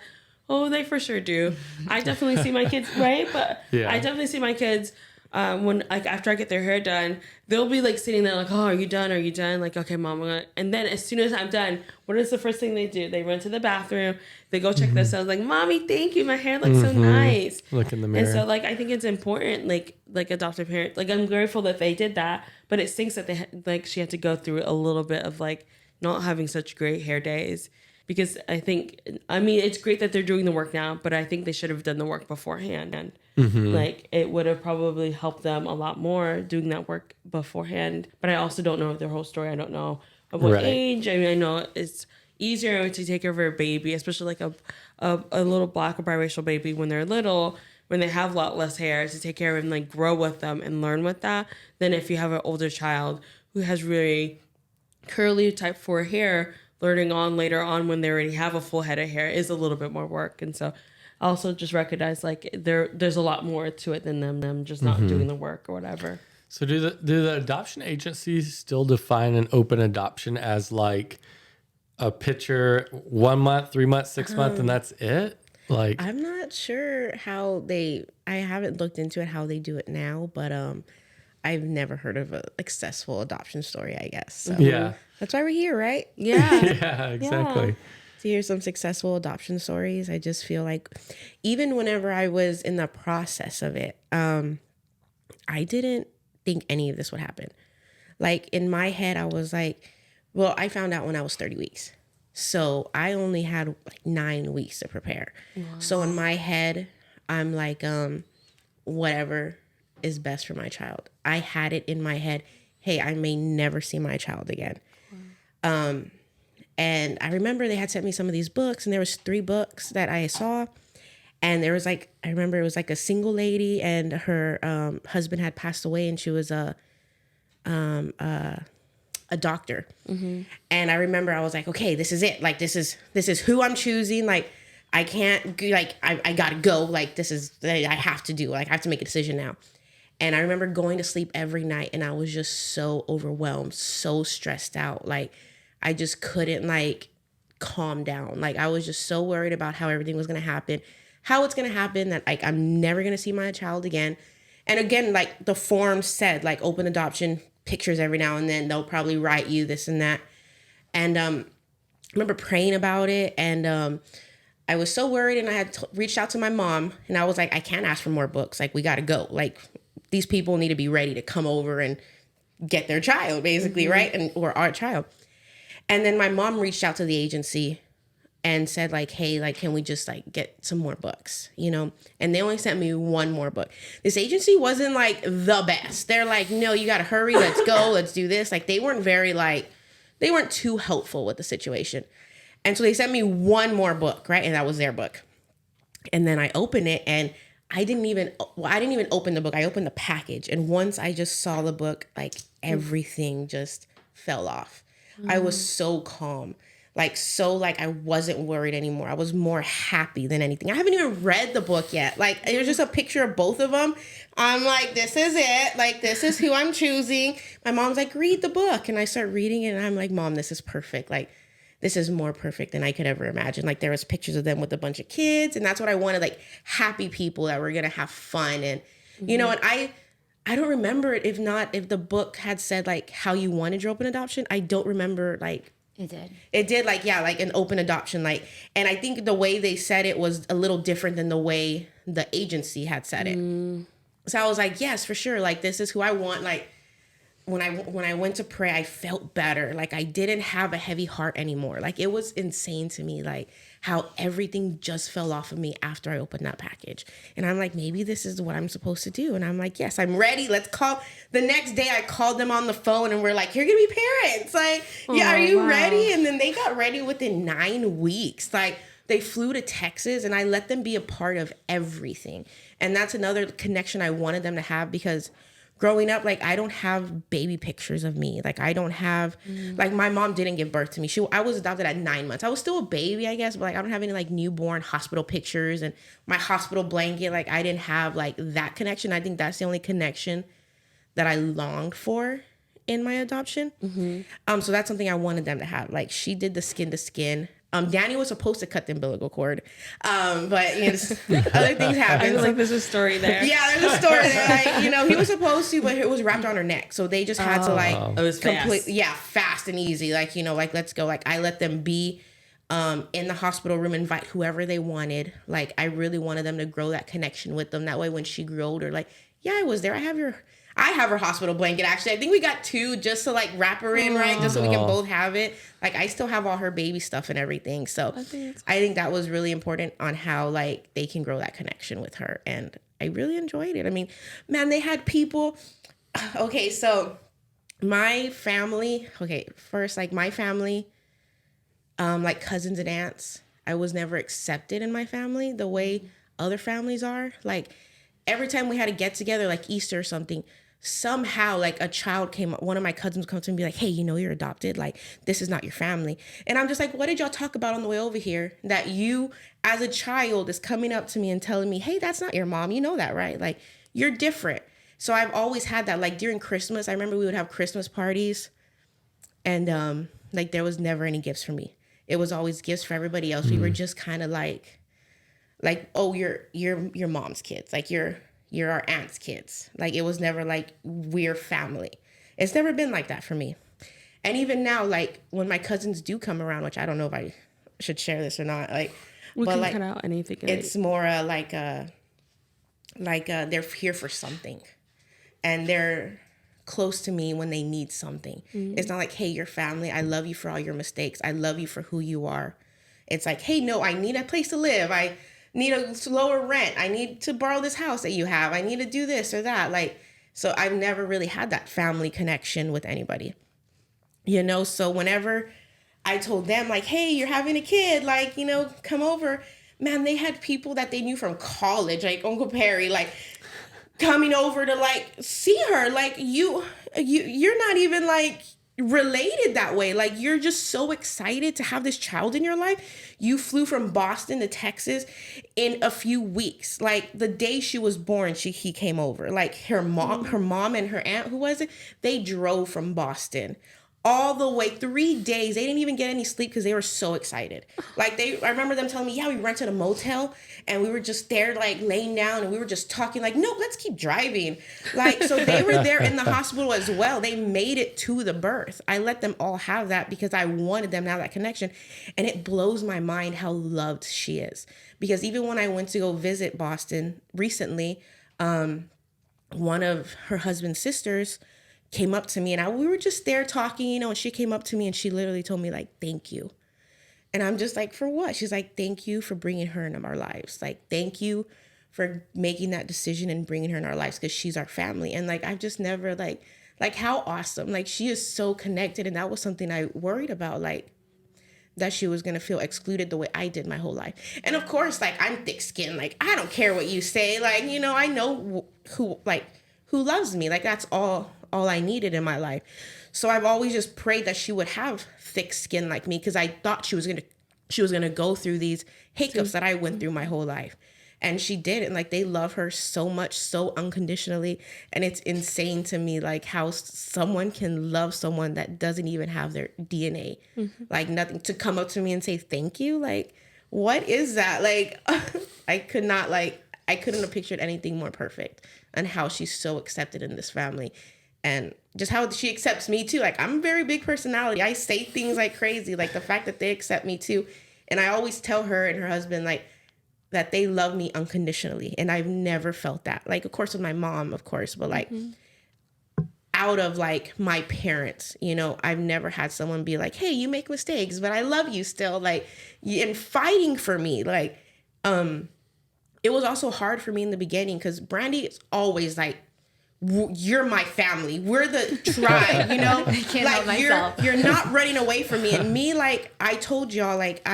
Oh, they for sure do. I definitely see my kids, right? But yeah. I definitely see my kids when like after I get their hair done, they'll be like sitting there like, oh, are you done? Are you done? Like, okay, mom, and then as soon as I'm done, what is the first thing they do? They run to the bathroom, they go check themselves, like, mommy, thank you, my hair looks so nice. Look in the mirror. And so like I think it's important, like adoptive parents, like I'm grateful that they did that, but it stinks that they like she had to go through a little bit of like not having such great hair days. Because I think, I mean, it's great that they're doing the work now, but I think they should have done the work beforehand. And like, it would have probably helped them a lot more doing that work beforehand. But I also don't know their whole story. I don't know of what age. I mean, I know it's easier to take care of a baby, especially like a little black or biracial baby when they're little, when they have a lot less hair, to take care of and like grow with them and learn with that, than if you have an older child who has really curly type 4 hair. Learning on later on when they already have a full head of hair is a little bit more work. And so I also just recognize like there's a lot more to it than them just not doing the work or whatever. So do the adoption agencies still define an open adoption as like a picture 1 month, 3 months, 6 months, and that's it? Like, I'm not sure how I haven't looked into it, how they do it now, but I've never heard of a successful adoption story, I guess. So yeah. that's why we're here, right? Yeah. Yeah, exactly. Yeah. To hear some successful adoption stories. I just feel like even whenever I was in the process of it, I didn't think any of this would happen. Like in my head, I was like, well, I found out when I was 30 weeks. So I only had like 9 weeks to prepare. Wow. So in my head, I'm like, whatever is best for my child. I had it in my head, hey, I may never see my child again. Wow. And I remember they had sent me some of these books, and there was 3 books that I saw. And there was like, I remember it was like a single lady, and her husband had passed away, and she was a doctor. Mm-hmm. And I remember I was like, okay, this is it. Like, this is who I'm choosing. Like, I can't, like, I gotta go. Like, this is, I have to do, like, I have to make a decision now. And I remember going to sleep every night, and I was just so overwhelmed, so stressed out. Like, I just couldn't, like, calm down. Like, I was just so worried about how everything was going to happen, how it's going to happen, that, like, I'm never going to see my child again. And again, like, the form said, like, open adoption, pictures every now and then. They'll probably write you this and that. And I remember praying about it, and I was so worried, and I had reached out to my mom, and I was like, I can't ask for more books. Like, we got to go. Like, these people need to be ready to come over and get their child, basically, right? And or our child. And then my mom reached out to the agency and said, like, hey, like, can we just, like, get some more books, you know? And they only sent me 1 more book. This agency wasn't, like, the best. They're like, no, you got to hurry. Let's go. Let's do this. Like, they weren't very, like, they weren't too helpful with the situation. And so they sent me 1 more book, right? And that was their book. And then I opened it, and I didn't even open the book. I opened the package. And once I just saw the book, like, everything just fell off. I was so calm. Like, so, like, I wasn't worried anymore. I was more happy than anything. I haven't even read the book yet. Like, it was just a picture of both of them. I'm like, this is it. Like, this is who I'm choosing. My mom's like, read the book. And I start reading it, and I'm like, Mom, this is perfect. Like, this is more perfect than I could ever imagine. Like, there was pictures of them with a bunch of kids, and that's what I wanted, like, happy people that were going to have fun. And, you know, and I don't remember it if the book had said, like, how you wanted your open adoption. I don't remember, like. It did, like, yeah, like an open adoption. Like, and I think the way they said it was a little different than the way the agency had said it. So I was like, yes, for sure. Like, this is who I want. Like, when I went to pray, I felt better. Like, I didn't have a heavy heart anymore. Like, it was insane to me, like, how everything just fell off of me after I opened that package. And I'm like, maybe this is what I'm supposed to do. And I'm like, yes, I'm ready. Let's call. The next day I called them on the phone, and we're like, you're going to be parents. Like, yeah, are you ready? And then they got ready within 9 weeks. Like, they flew to Texas, and I let them be a part of everything. And that's another connection I wanted them to have, because growing up, like, I don't have baby pictures of me. Like, I don't have, like, my mom didn't give birth to me. I was adopted at 9 months. I was still a baby, I guess, but, like, I don't have any, like, newborn hospital pictures, and my hospital blanket. Like, I didn't have, like, that connection. I think that's the only connection that I longed for in my adoption. So that's something I wanted them to have. Like, she did the skin to skin. Danny was supposed to cut the umbilical cord, but you know, other things happened. I feel like there's a story there. Yeah, there's a story there. Like, you know, he was supposed to, but it was wrapped on her neck, so they just had to like it was fast. fast and easy. Like, you know, like, let's go. Like, I let them be in the hospital room, invite whoever they wanted. Like, I really wanted them to grow that connection with them. That way, when she grew older, like, yeah, I was there. I have her hospital blanket, actually. I think we got 2 just to like wrap her in, right? Just so we can both have it. Like, I still have all her baby stuff and everything. So I think that was really important on how like they can grow that connection with her. And I really enjoyed it. I mean, man, they had people. Okay, so my family, first, like my family, like cousins and aunts, I was never accepted in my family the way other families are. Like, every time we had a get together, like Easter or something, somehow like a child came up, one of my cousins would come to me and be like, hey, you know, you're adopted. Like, this is not your family. And I'm just like, what did y'all talk about on the way over here? That you as a child is coming up to me and telling me, hey, that's not your mom. You know that, right? Like, you're different. So I've always had that. Like, during Christmas, I remember we would have Christmas parties, and like, there was never any gifts for me. It was always gifts for everybody else. We were just kind of like, oh, you're your mom's kids. Like, you're our aunt's kids. Like, it was never like we're family. It's never been like that for me. And even now, like, when my cousins do come around, which I don't know if I should share this or not, like, we but can like, cut out anything. It's more like they're here for something, and they're close to me when they need something. It's not like, hey, you're family. I love you for all your mistakes. I love you for who you are. It's like, hey, no, I need a place to live. I need a lower rent. I need to borrow this house that you have. I need to do this or that. Like, so I've never really had that family connection with anybody, you know? So whenever I told them like, hey, you're having a kid, like, you know, come over, man, they had people that they knew from college, like Uncle Perry, like coming over to like see her. Like, you're not even like related that way. Like, you're just so excited to have this child in your life. You flew from Boston to Texas in a few weeks. Like, the day she was born, he came over. Like, her mom and her aunt, who was it? They drove from Boston all the way 3 days. They didn't even get any sleep because they were so excited. Like, I remember them telling me, yeah, we rented a motel and we were just there like laying down and we were just talking like, no, let's keep driving. Like, so they were there in the hospital as well. They made it to the birth. I let them all have that because I wanted them to have that connection. And it blows my mind how loved she is. Because even when I went to go visit Boston recently, one of her husband's sisters came up to me and we were just there talking, you know, and she came up to me and she literally told me like, thank you. And I'm just like, for what? She's like, thank you for bringing her into our lives. Like, thank you for making that decision and bringing her in our lives because she's our family. And like, I've just never like how awesome. Like, she is so connected. And that was something I worried about, like, that she was going to feel excluded the way I did my whole life. And of course, like, I'm thick skinned. Like, I don't care what you say. Like, you know, I know who loves me. Like, that's all I needed in my life. So I've always just prayed that she would have thick skin like me because I thought she was gonna go through these hiccups that I went through my whole life. And she did. And like, they love her so much, so unconditionally. And it's insane to me, like, how someone can love someone that doesn't even have their DNA. Like, nothing, to come up to me and say thank you. Like, what is that? Like, I couldn't have pictured anything more perfect, and how she's so accepted in this family. And just how she accepts me too. Like, I'm a very big personality. I say things like crazy. Like, the fact that they accept me too. And I always tell her and her husband, like, that they love me unconditionally. And I've never felt that. Like, of course, with my mom, of course. But, like, out of, like, my parents, you know, I've never had someone be like, hey, you make mistakes, but I love you still. Like, and fighting for me. Like, it was also hard for me in the beginning because Brandi is always like, you're my family. We're the tribe, you know? I can't help myself. You're not running away from me. And me, like, I told y'all, like,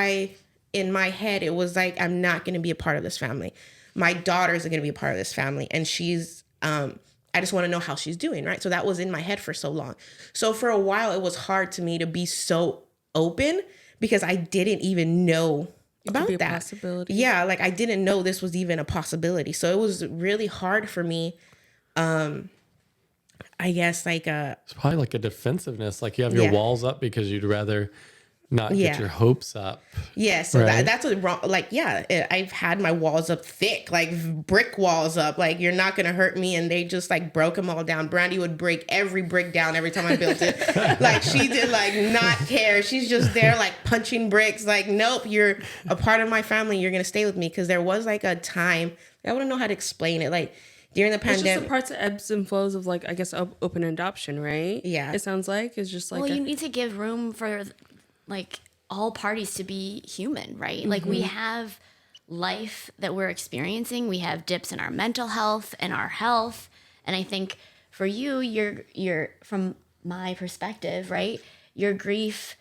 in my head, it was like, I'm not going to be a part of this family. My daughters are going to be a part of this family. And she's, I just want to know how she's doing, right? So that was in my head for so long. So for a while, it was hard to me to be so open because I didn't even know about that. Possibility. Yeah, like, I didn't know this was even a possibility. So it was really hard for me. I guess like It's probably like a defensiveness. Like you have your Yeah. walls up because you'd rather not get Yeah. your hopes up. yeah, so Right. that's what wrong. Like I've had my walls up thick, like brick walls up. Like you're not gonna hurt me, and they just like broke them all down. Brandi would break every brick down every time I built it. Like she did, like not care. She's just there like punching bricks. Like nope, you're a part of my family. You're gonna stay with me, because there was like a time I wouldn't know how to explain it. Like during the It's just pandemic. the parts of ebbs and flows of like, I guess, open adoption, right? Yeah. It sounds like it's just like Well, you need to give room for like all parties to be human, right? Like we have life that we're experiencing. We have dips in our mental health and our health. And I think for you, you're from my perspective, right? Your grief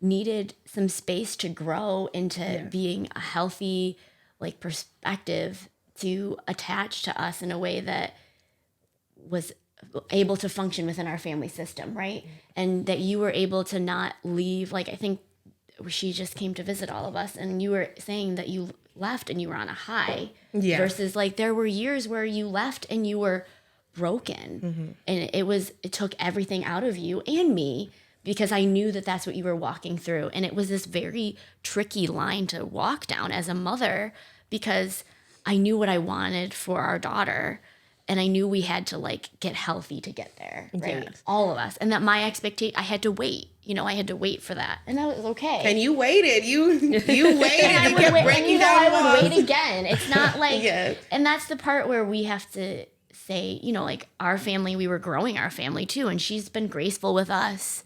needed some space to grow into being a healthy like perspective to attach to us in a way that was able to function within our family system, right? And that you were able to not leave. Like I think she just came to visit all of us, and you were saying that you left and you were on a high, versus like there were years where you left and you were broken, and it took everything out of you and me, because I knew that that's what you were walking through. And it was this very tricky line to walk down as a mother, because I knew what I wanted for our daughter, and I knew we had to like get healthy to get there, right? Yes. All of us. And that my expectation, I had to wait. I had to wait for that. And that was okay. And you waited. You waited. And You kept breaking down I walls. would wait again. It's not like, Yes. And that's the part where we have to say, like our family, we were growing our family too. And she's been graceful with us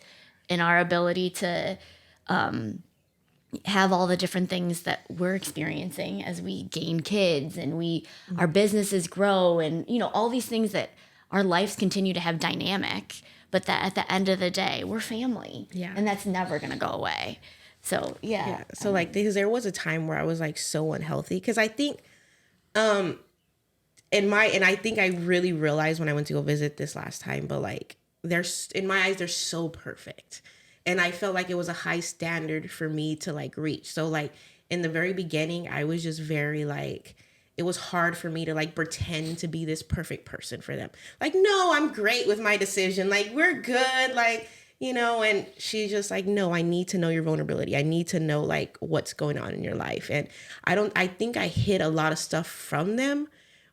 in our ability to have all the different things that we're experiencing as we gain kids and our businesses grow, and all these things that our lives continue to have dynamic, but that at the end of the day we're family, and that's never going to go away. So So like because there was a time where I was like so unhealthy, because I think and I think I really realized when I went to go visit this last time, but like in my eyes they're so perfect. And I felt like it was a high standard for me to like reach. So like in the very beginning, I was just very like, it was hard for me to like pretend to be this perfect person for them. Like, no, I'm great with my decision. Like, we're good. Like, and she's just like, no, I need to know your vulnerability. I need to know like what's going on in your life. And I think I hid a lot of stuff from them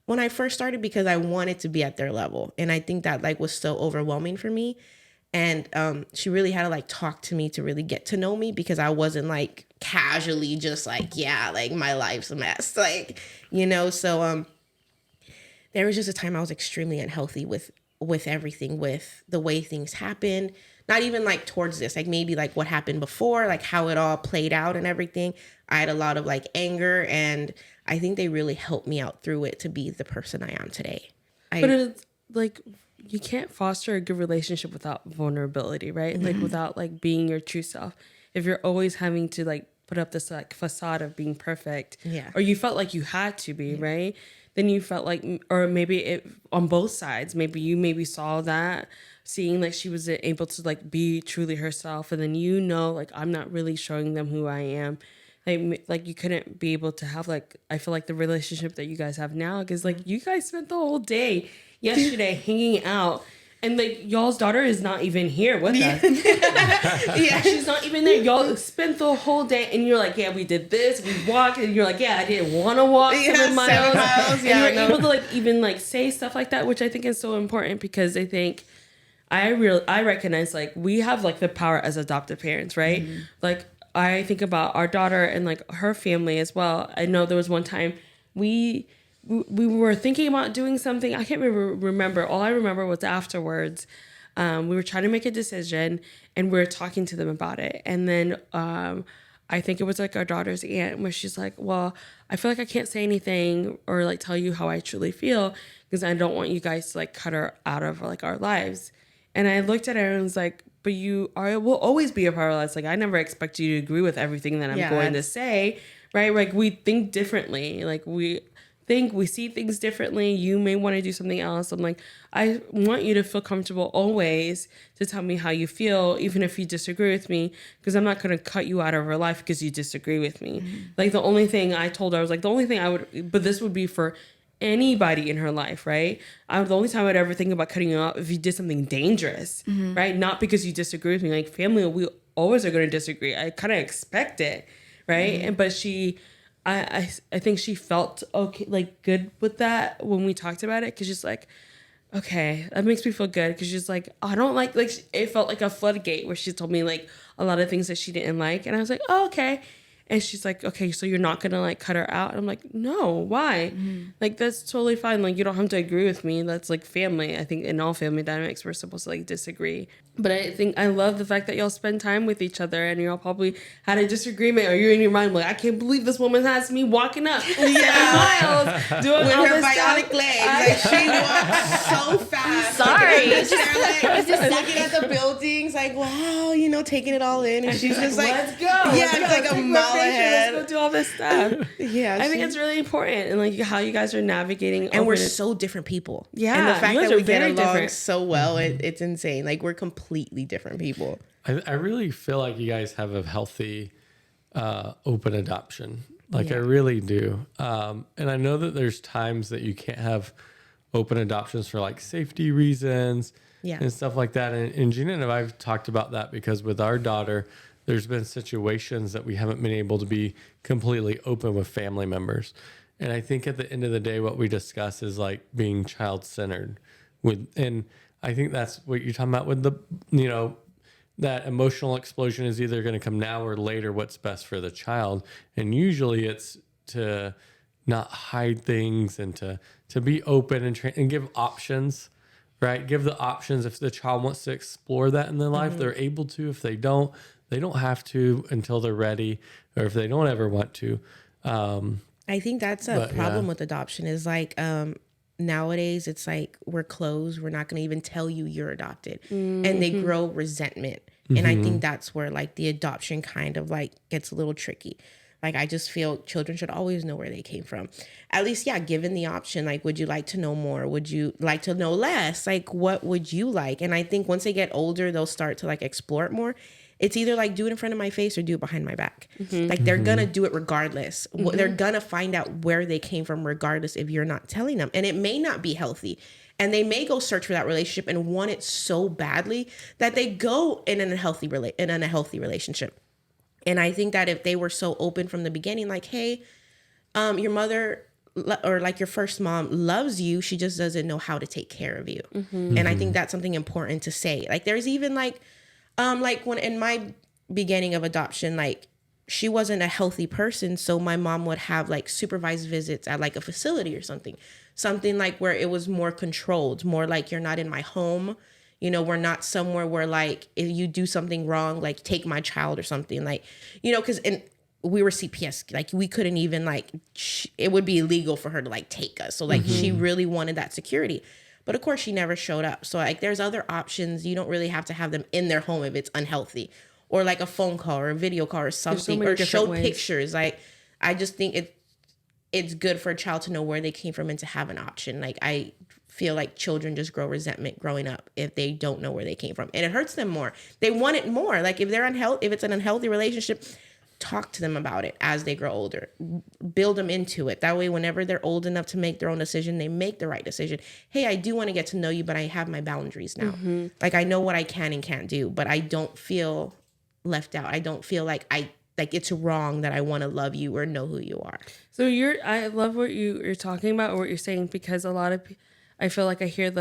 when I first started, because I wanted to be at their level. And I think that like was so overwhelming for me. And she really had to like talk to me to really get to know me, because I wasn't like casually just like, yeah, like my life's a mess. Like, so there was just a time I was extremely unhealthy with everything, with the way things happened. Not even like towards this, like maybe like what happened before, like how it all played out and everything. I had a lot of like anger, and I think they really helped me out through it to be the person I am today. But it's like, you can't foster a good relationship without vulnerability, right? Like without like being your true self. If you're always having to like put up this like facade of being perfect, or you felt like you had to be, right? Then you felt like, or maybe it on both sides, maybe you saw that, seeing like she was able to like be truly herself, and then like I'm not really showing them who I am. Like you couldn't be able to have like, I feel like the relationship that you guys have now, because like you guys spent the whole day yesterday hanging out, and like y'all's daughter is not even here with us. She's not even there. Y'all spent the whole day, and you're like, yeah, we did this, we walked, and you're like, yeah, I didn't want to walk 7 miles. 7 miles. And you're able to like even like say stuff like that, which I think is so important, because I think I recognize like we have like the power as adoptive parents, right? Like I think about our daughter and like her family as well. I know there was one time we were thinking about doing something. I can't remember. All I remember was afterwards, we were trying to make a decision, and we were talking to them about it. And then I think it was like our daughter's aunt, where she's like, well, I feel like I can't say anything or like tell you how I truly feel, because I don't want you guys to like cut her out of like our lives. And I looked at her and was like, but will always be a part of our lives. Like, I never expect you to agree with everything that I'm going to say, right? Like, we think differently. Like, we see things differently. You may want to do something else. I'm like, I want you to feel comfortable always to tell me how you feel, even if you disagree with me, because I'm not going to cut you out of her life because you disagree with me. Like, the only thing I told her, I was like, the only thing I would, but this would be for anybody in her life, right? The only time I'd ever think about cutting you off if you did something dangerous, right? Not because you disagree with me. Like family, we always are going to disagree. I kind of expect it, right? And but I think she felt okay, like good with that when we talked about it, because she's like, okay, that makes me feel good, because she's like, I don't like it felt like a floodgate where she told me like a lot of things that she didn't like, and I was like, oh, okay. And she's like, okay, so you're not gonna like cut her out? And I'm like, no, why? Like, that's totally fine. Like, you don't have to agree with me. That's like family. I think in all family dynamics, we're supposed to like disagree. But I think I love the fact that y'all spend time with each other, and y'all probably had a disagreement, or you're in your mind like, I can't believe this woman has me walking up 7 miles doing with all her this bionic stuff. legs. Like, she walks so fast. Sorry. Like, looking at the buildings, like, wow, you know, taking it all in. And she's just like, let's go. Yeah, it's like a mile ahead. Let's go do all this stuff. Yeah, I think it's really important, and like how you guys are navigating. and we're so different people. Yeah, and the you fact guys that are we get very along different. so well, it's insane. Like, we're completely different people. I really feel like you guys have a healthy, open adoption. Like, I really do. And I know that there's times that you can't have open adoptions for like safety reasons and stuff like that. And Gina and I've talked about that because with our daughter, there's been situations that we haven't been able to be completely open with family members. And I think at the end of the day, what we discuss is like being child-centered and I think that's what you're talking about with the, you know, that emotional explosion is either going to come now or later, what's best for the child. And usually it's to not hide things and to be open and give options, right? Give the options. If the child wants to explore that in their life, they're able to. If they don't have to until they're ready, or if they don't ever want to. I think that's a problem with adoption is like, nowadays it's like we're closed. We're not going to even tell you you're adopted. And they grow resentment. And I think that's where like the adoption kind of like gets a little tricky. Like, I just feel children should always know where they came from. At least, given the option, like, would you like to know more? Would you like to know less? Like, what would you like? And I think once they get older, they'll start to like explore it more. It's either like do it in front of my face or do it behind my back. Like, they're going to do it regardless. They're going to find out where they came from regardless if you're not telling them. And it may not be healthy. And they may go search for that relationship and want it so badly that they go in an unhealthy relationship. And I think that if they were so open from the beginning, like, hey, your mother or like your first mom loves you, she just doesn't know how to take care of you. And I think that's something important to say. Like, there's even like when in my beginning of adoption, like, she wasn't a healthy person. So my mom would have like supervised visits at like a facility or something like where it was more controlled, more like you're not in my home. You know, we're not somewhere where like if you do something wrong, like take my child or something, like, you know, because we were CPS, like we couldn't even like, it would be illegal for her to like take us. So like she really wanted that security. But of course she never showed up. So like there's other options. You don't really have to have them in their home if it's unhealthy, or like a phone call or a video call or something, or show pictures. Like, I just think it's good for a child to know where they came from and to have an option. Like, I feel like children just grow resentment growing up if they don't know where they came from, and it hurts them more. They want it more. Like, if it's an unhealthy relationship, talk to them about it as they grow older. Build them into it. That way, whenever they're old enough to make their own decision, they make the right decision. Hey, I do want to get to know you, but I have my boundaries now. Like, I know what I can and can't do, but I don't feel left out. I don't feel like it's wrong that I want to love you or know who you are. So I love what you're talking about, or what you're saying, because a lot of I feel like I hear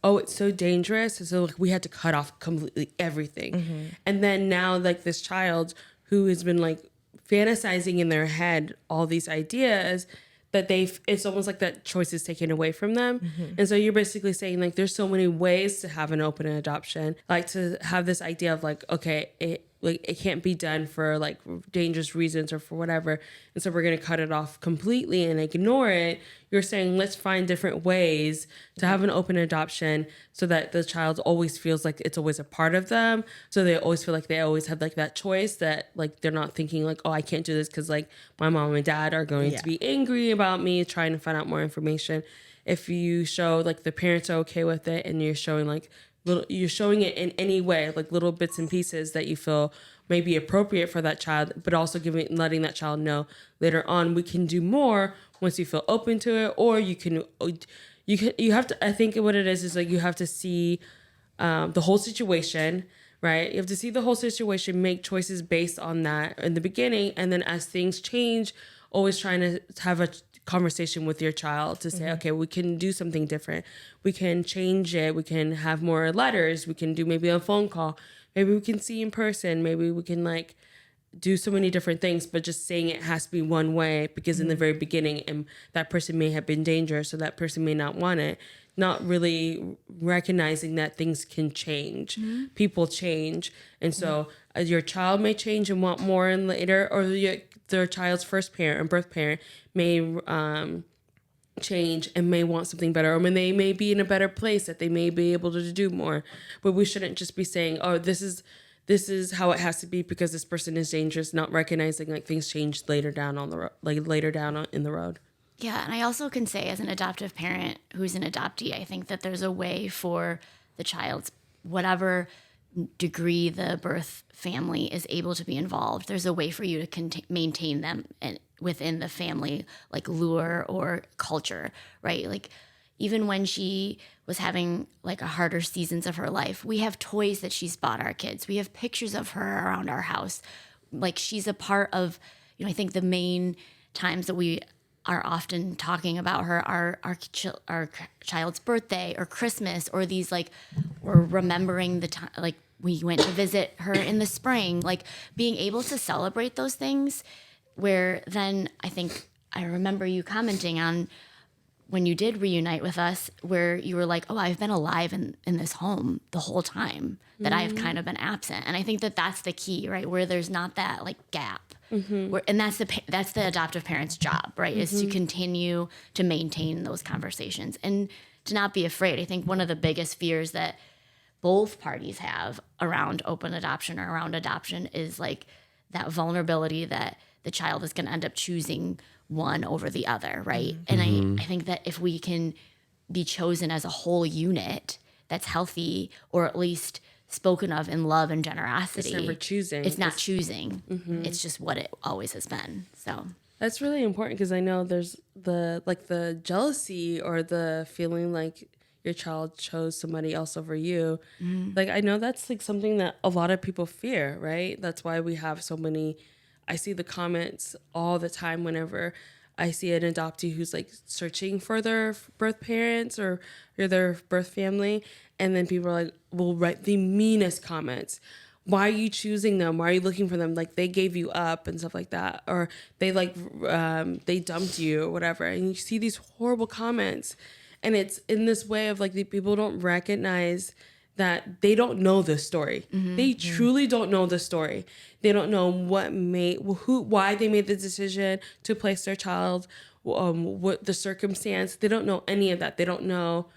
it's so dangerous. So like we had to cut off completely everything. And then now like this child who has been like fantasizing in their head all these ideas that it's almost like that choice is taken away from them. And so you're basically saying like there's so many ways to have an open adoption, like to have this idea of like, okay, it can't be done for like dangerous reasons or for whatever. And so we're going to cut it off completely and ignore it. You're saying, let's find different ways to have an open adoption so that the child always feels like it's always a part of them. So they always feel like they always have like that choice, that like, they're not thinking like, oh, I can't do this because like my mom and dad are going to be angry about me trying to find out more information. If you show like the parents are okay with it, and you're showing like, you're showing it in any way, like little bits and pieces that you feel may be appropriate for that child, but also letting that child know later on we can do more once you feel open to it, or you have to, I think what it is like you have to see the whole situation, right? You have to see the whole situation, make choices based on that in the beginning, and then as things change, always trying to have a conversation with your child to say, okay, we can do something different. We can change it. We can have more letters. We can do maybe a phone call. Maybe we can see in person. Maybe we can like do so many different things, but just saying it has to be one way because in the very beginning, and that person may have been dangerous, so that person may not want it. Not really recognizing that things can change. People change. And so your child may change and want more and later, or their child's first parent or birth parent may change and may want something better, or they may be in a better place that they may be able to do more. But we shouldn't just be saying, oh, this is how it has to be because this person is dangerous, not recognizing like things change later down on the road, in the road. Yeah, and I also can say as an adoptive parent who's an adoptee, I think that there's a way for the child's whatever degree the birth family is able to be involved. There's a way for you to maintain them within the family, like lure or culture, right? Like even when she was having like a harder seasons of her life, we have toys that she's bought our kids. We have pictures of her around our house. Like she's a part of, I think the main times that we are often talking about her our child's birthday or Christmas, or these like we're remembering the time like we went to visit her in the spring, like being able to celebrate those things. Where then I think I remember you commenting on when you did reunite with us, where you were like, oh, I've been alive in this home the whole time that I've kind of been absent. And I think that that's the key, right? Where there's not that like gap. And that's the adoptive parent's job, right? Is to continue to maintain those conversations and to not be afraid. I think one of the biggest fears that both parties have around open adoption or around adoption is like that vulnerability that the child is going to end up choosing one over the other, right? And I think that if we can be chosen as a whole unit that's healthy, or at least spoken of in love and generosity. It's never choosing. It's not choosing. It's just what it always has been. So that's really important because I know there's the jealousy or the feeling like your child chose somebody else over you. Like I know that's like something that a lot of people fear, right? That's why we have so many. I see the comments all the time whenever I see an adoptee who's like searching for their birth parents or their birth family. And then people are like, will write the meanest comments. Why are you choosing them? Why are you looking for them? Like they gave you up and stuff like that. Or they they dumped you or whatever. And you see these horrible comments. And it's in this way of like the people don't recognize that they don't know the story. They truly don't know the story. They don't know why they made the decision to place their child, what the circumstance. They don't know any of that. They don't know.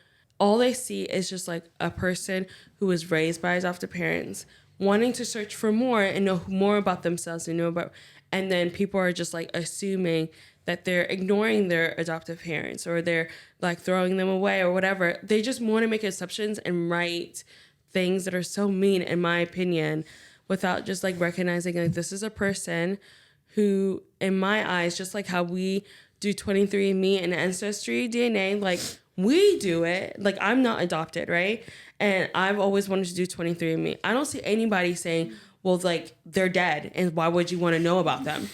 All they see is just like a person who was raised by adoptive parents, wanting to search for more and know more about themselves and then people are just like assuming that they're ignoring their adoptive parents or they're like throwing them away or whatever. They just want to make assumptions and write things that are so mean, in my opinion, without just like recognizing like this is a person who, in my eyes, just like how we do 23andMe and Ancestry DNA, like we do it. Like I'm not adopted, right? And I've always wanted to do 23andMe. I don't see anybody saying, well, like they're dead and why would you want to know about them?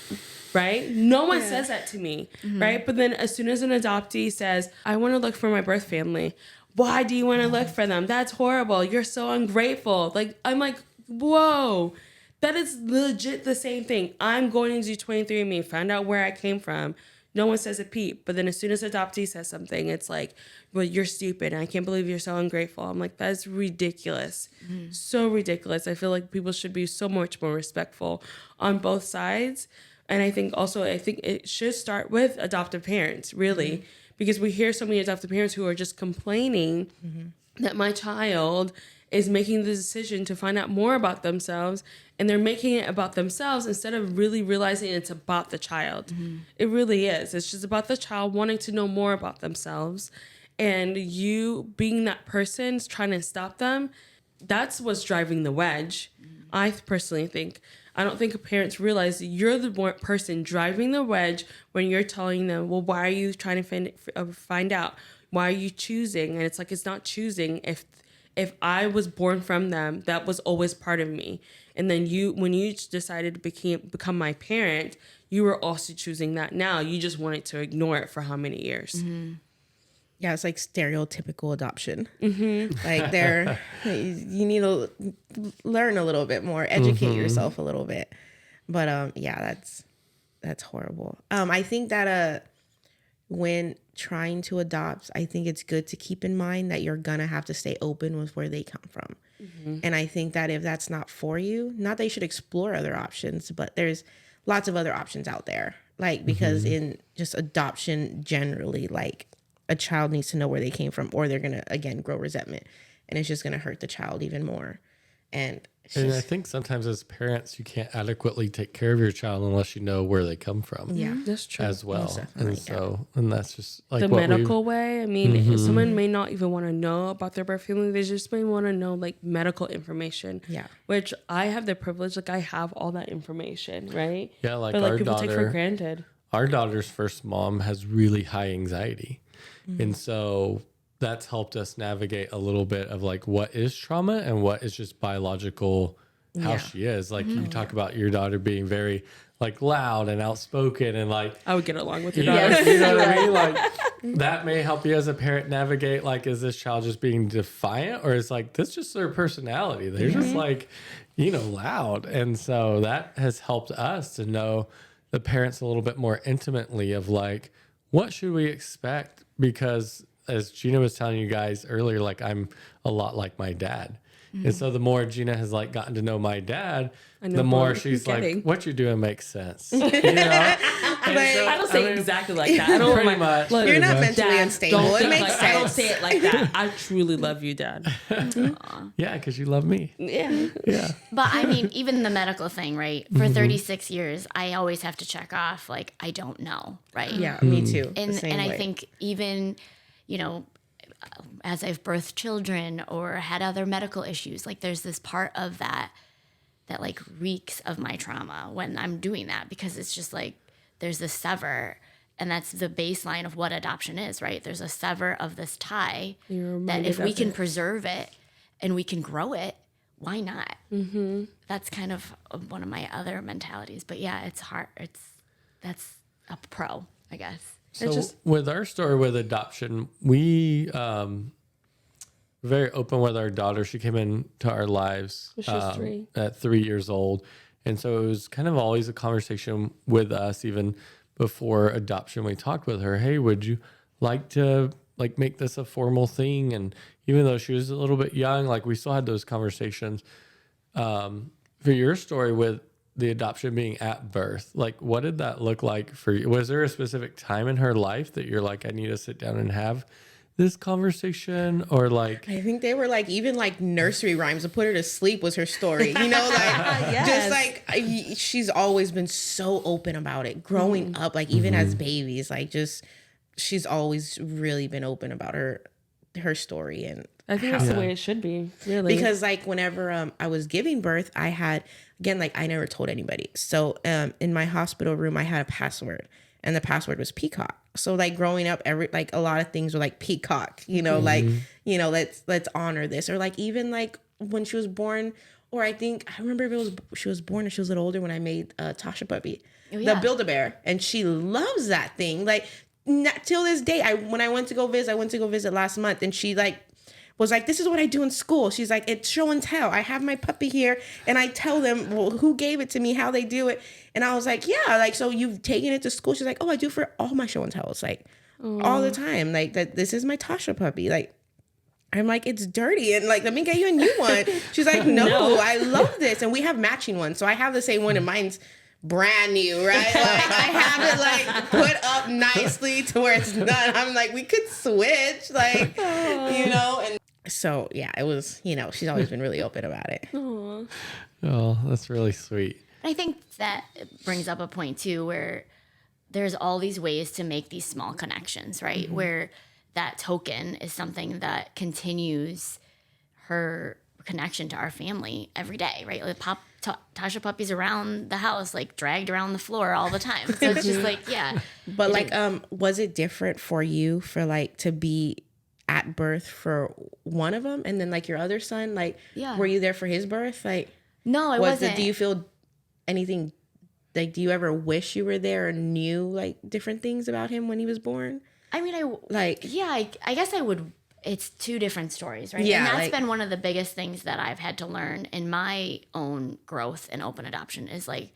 Right? No one says that to me, right? But then as soon as an adoptee says, I want to look for my birth family. Why do you want to look for them? That's horrible. You're so ungrateful. Like, I'm like, whoa, that is legit the same thing. I'm going to do 23andMe, find out where I came from. No one says a peep. But then as soon as adoptee says something, it's like, well, you're stupid. And I can't believe you're so ungrateful. I'm like, that's ridiculous. So ridiculous. I feel like people should be so much more respectful on both sides. And I think it should start with adoptive parents, really, because we hear so many adoptive parents who are just complaining that my child is making the decision to find out more about themselves, and they're making it about themselves instead of really realizing it's about the child. It really is. It's just about the child wanting to know more about themselves, and you being that person trying to stop them. That's what's driving the wedge. I personally think. I don't think parents realize you're the person driving the wedge when you're telling them, well, why are you trying to find out? Why are you choosing? And it's like, it's not choosing. If I was born from them, that was always part of me. And then when you decided to become my parent, you were also choosing that now. You just wanted to ignore it for how many years? Mm-hmm. Yeah, it's like stereotypical adoption. Mm-hmm. Like you need to learn a little bit more, educate yourself a little bit. But yeah, that's horrible. I think that when trying to adopt, I think it's good to keep in mind that you're gonna have to stay open with where they come from. Mm-hmm. And I think that if that's not for you, not that you should explore other options, but there's lots of other options out there. Like, because in just adoption generally, like, a child needs to know where they came from, or they're gonna again grow resentment, and it's just gonna hurt the child even more. And I think sometimes as parents, you can't adequately take care of your child unless you know where they come from. Yeah, that's true as well. And so, and that's just like the medical way. I mean, someone may not even want to know about their birth family. They just may want to know like medical information. Yeah, which I have the privilege, like I have all that information, right? Yeah, like, but like our people daughter, take for granted. Our daughter's first mom has really high anxiety. And so that's helped us navigate a little bit of like what is trauma and what is just biological, how she is. Like you talk about your daughter being very like loud and outspoken and like I would get along with your daughter. You know what I mean? Like that may help you as a parent navigate like, is this child just being defiant, or is like this just their personality? They're just like, you know, loud. And so that has helped us to know the parents a little bit more intimately of like, what should we expect? Because as Gina was telling you guys earlier, like I'm a lot like my dad. And so the more Gina has like gotten to know my dad, the more she's like, what you're doing makes sense. You know? I don't say exactly like that. I don't pretty much. Look, you're not Dad, mentally unstable. It makes sense. I don't say it like that. I truly love you, Dad. Yeah, because you love me. Yeah. Yeah. But I mean, even the medical thing, right? For 36 years, I always have to check off, like, I don't know, right? Yeah, me too. And I think even, you know, as I've birthed children or had other medical issues, like there's this part of that like reeks of my trauma when I'm doing that, because it's just like there's this sever, and that's the baseline of what adoption is, right? There's a sever of this tie that if we can preserve it and we can grow it, why not? Mm-hmm. That's kind of one of my other mentalities. But yeah, it's hard. That's a pro, I guess. So with our story with adoption, we very open with our daughter. She came into our lives at 3 years old. And so it was kind of always a conversation with us, even before adoption. We talked with her, hey, would you like to like make this a formal thing? And even though she was a little bit young, like we still had those conversations. For your story with the adoption being at birth, like what did that look like for you? Was there a specific time in her life that you're like, I need to sit down and have this conversation? Or like, I think they were like, even like nursery rhymes to put her to sleep was her story, you know, like just like she's always been so open about it growing up, like even as babies, like just she's always really been open about her story. And I think that's the way it should be, really. Because like whenever I was giving birth, I had, again, like I never told anybody. So in my hospital room, I had a password, and the password was Peacock. So like growing up, like a lot of things were like Peacock, you know, like, you know, let's honor this. Or like even like when she was born, or I remember if she was born or she was a little older when I made Tasha puppy, the Build-A-Bear, and she loves that thing. Like till this day, when I went to go visit last month, and she like was like, this is what I do in school. She's like, it's show and tell. I have my puppy here, and I tell them who gave it to me, how they do it. And I was like, yeah, like, so you've taken it to school? She's like, oh, I do for all my show and tells, like all the time. Like that, this is my Tasha puppy. Like, I'm like, it's dirty, and like, let me get you a new one. She's like, no, I love this. And we have matching ones. So I have the same one, and mine's brand new, right? Like I have it like put up nicely to where it's done. I'm like, we could switch, like, you know. And so yeah, it was, you know, she's always been really open about it. Oh, that's really sweet. I think that brings up a point too, where there's all these ways to make these small connections, right? Mm-hmm. Where that token is something that continues her connection to our family every day, right? Like Tasha puppies around the house, like dragged around the floor all the time. So it's just like, yeah. But like, was it different for you for like to be at birth for one of them, and then like your other son, like, were you there for his birth? Like, no, I wasn't. Do you feel anything? Like, do you ever wish you were there or knew like different things about him when he was born? I mean, I guess I would. It's two different stories, right? Yeah, and that's been one of the biggest things that I've had to learn in my own growth in open adoption is like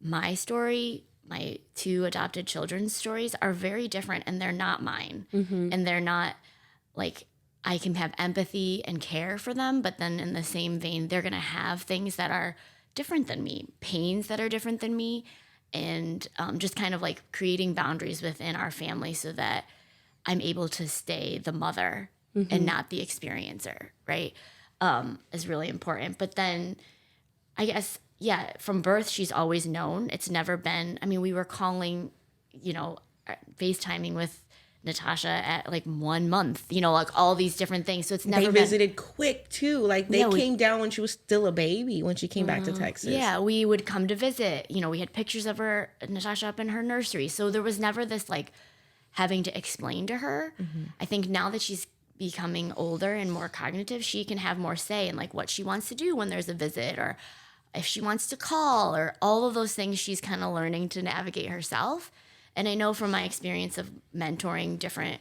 my story, my two adopted children's stories are very different, and they're not mine. And they're not like, I can have empathy and care for them, but then in the same vein, they're going to have things that are different than me, pains that are different than me, and just kind of like creating boundaries within our family so that I'm able to stay the mother and not the experiencer, right? Is really important. But then I guess, yeah, from birth, she's always known. It's never been, I mean, we were calling, FaceTiming with Natasha at like 1 month, like all these different things. So it's never been. They visited quick too. Like they came down when she was still a baby when she came back to Texas. Yeah, we would come to visit. We had pictures of her, Natasha, up in her nursery. So there was never this like having to explain to her. I think now that she's becoming older and more cognitive, she can have more say in like what she wants to do when there's a visit, or if she wants to call, or all of those things she's kind of learning to navigate herself. And I know from my experience of mentoring different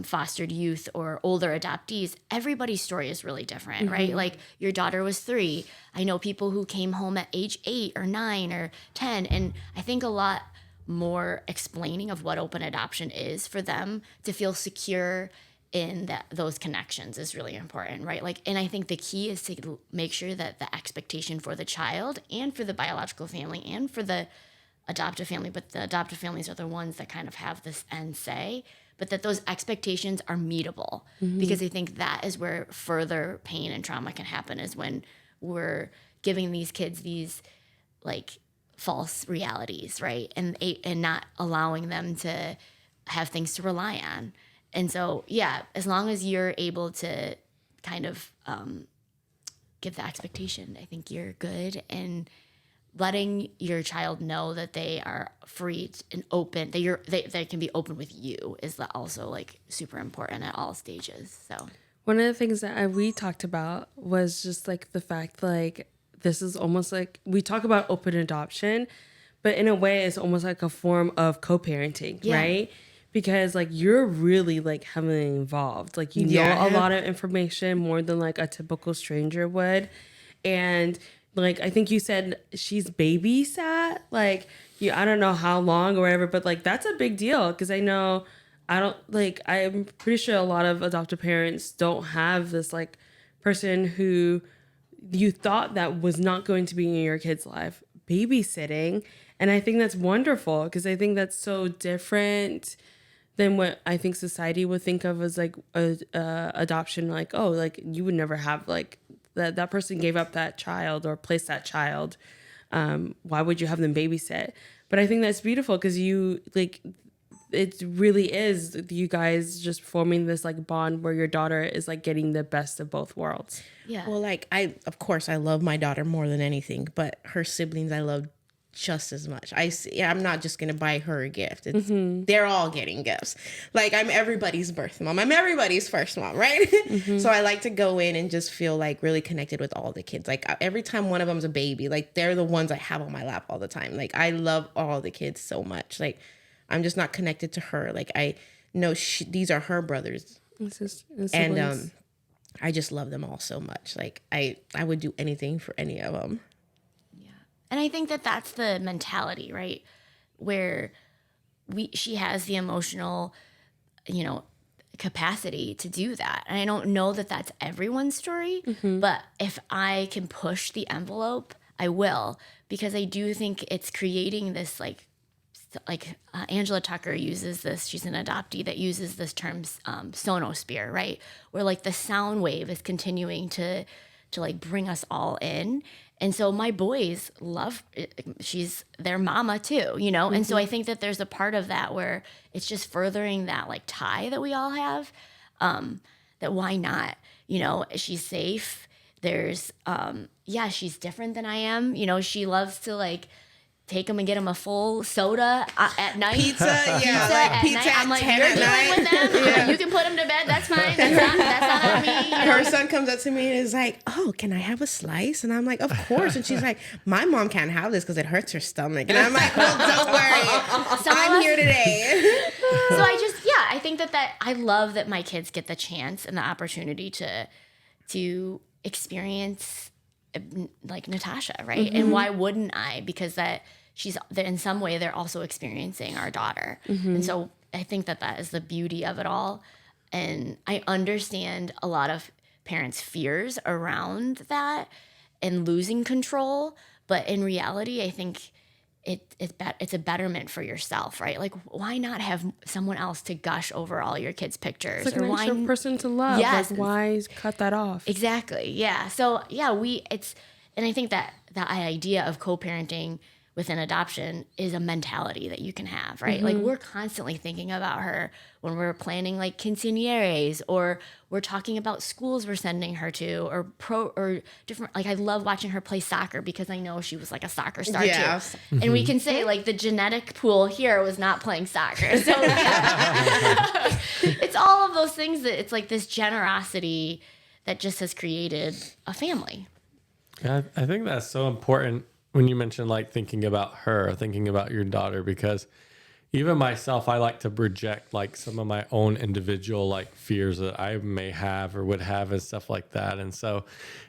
fostered youth or older adoptees, everybody's story is really different, right? Like your daughter was 3. I know people who came home at age 8 or 9 or 10. And I think a lot more explaining of what open adoption is for them to feel secure in those connections is really important, right? Like, and I think the key is to make sure that the expectation for the child and for the biological family and for the adoptive family, but the adoptive families are the ones that kind of have this end say, but that those expectations are meetable, because I think that is where further pain and trauma can happen, is when we're giving these kids these like false realities, right? And not allowing them to have things to rely on. And so, yeah, as long as you're able to kind of give the expectation, I think you're good. And letting your child know that they are free and open, that they can be open with you is also like super important at all stages. So one of the things that we talked about was just like the fact like this is almost like we talk about open adoption, but in a way it's almost like a form of co-parenting, right? Because like you're really like heavily involved, like you know a lot of information more than like a typical stranger would. And like I think you said she's babysat, like I don't know how long or whatever, but like that's a big deal, because I'm pretty sure a lot of adoptive parents don't have this like person who you thought that was not going to be in your kid's life babysitting. And I think that's wonderful, because I think that's so different than what I think society would think of as like adoption. Like, oh, like you would never have like that person gave up that child or placed that child. Why would you have them babysit? But I think that's beautiful, because you like, it really is you guys just forming this like bond where your daughter is like getting the best of both worlds. Yeah. Well, like of course I love my daughter more than anything, but her siblings I love just as much. I'm not just gonna buy her a gift. They're all getting gifts. Like I'm everybody's birth mom. I'm everybody's first mom, right? So I like to go in and just feel like really connected with all the kids. Like every time one of them's a baby, like they're the ones I have on my lap all the time. Like I love all the kids so much. Like I'm just not connected to her. Like I know these are her brothers, and I just love them all so much. Like I would do anything for any of them. And I think that that's the mentality, right? Where she has the emotional, capacity to do that. And I don't know that that's everyone's story, but if I can push the envelope, I will, because I do think it's creating this like Angela Tucker uses this. She's an adoptee that uses this term sonosphere, right? Where like the sound wave is continuing to like bring us all in. And so my boys love it. She's their mama too, And so I think that there's a part of that where it's just furthering that like tie that we all have, that why not, she's safe. There's, she's different than I am. You know, she loves to like take them and get them a full soda at night. Pizza at night. I'm like, you're dealing with them. Yeah. You can put them to bed. That's fine. That's not on me. You know? Her son comes up to me and is like, oh, can I have a slice? And I'm like, of course. And she's like, my mom can't have this because it hurts her stomach. And I'm like, well, don't worry. I'm here today. So I think that I love that my kids get the chance and the opportunity to experience like Natasha, right? Mm-hmm. And why wouldn't I? Because that she's in some way they're also experiencing our daughter. Mm-hmm. And so I think that is the beauty of it all. And I understand a lot of parents' fears around that and losing control, but in reality, I think it's a betterment for yourself, right? Like, why not have someone else to gush over all your kids' pictures? It's like an extra person to love. Yes. Like, why cut that off? Exactly. Yeah. So and I think that the idea of co-parenting within adoption is a mentality that you can have, right? Mm-hmm. Like, we're constantly thinking about her when we're planning like quinceañeras, or we're talking about schools we're sending her to, or different. Like, I love watching her play soccer because I know she was like a soccer star too. Mm-hmm. And we can say like the genetic pool here was not playing soccer. So it's all of those things that it's like this generosity that just has created a family. Yeah, I think that's so important when you mention like thinking about her, thinking about your daughter, because even myself, I like to project like some of my own individual like fears that I may have or would have and stuff like that. And so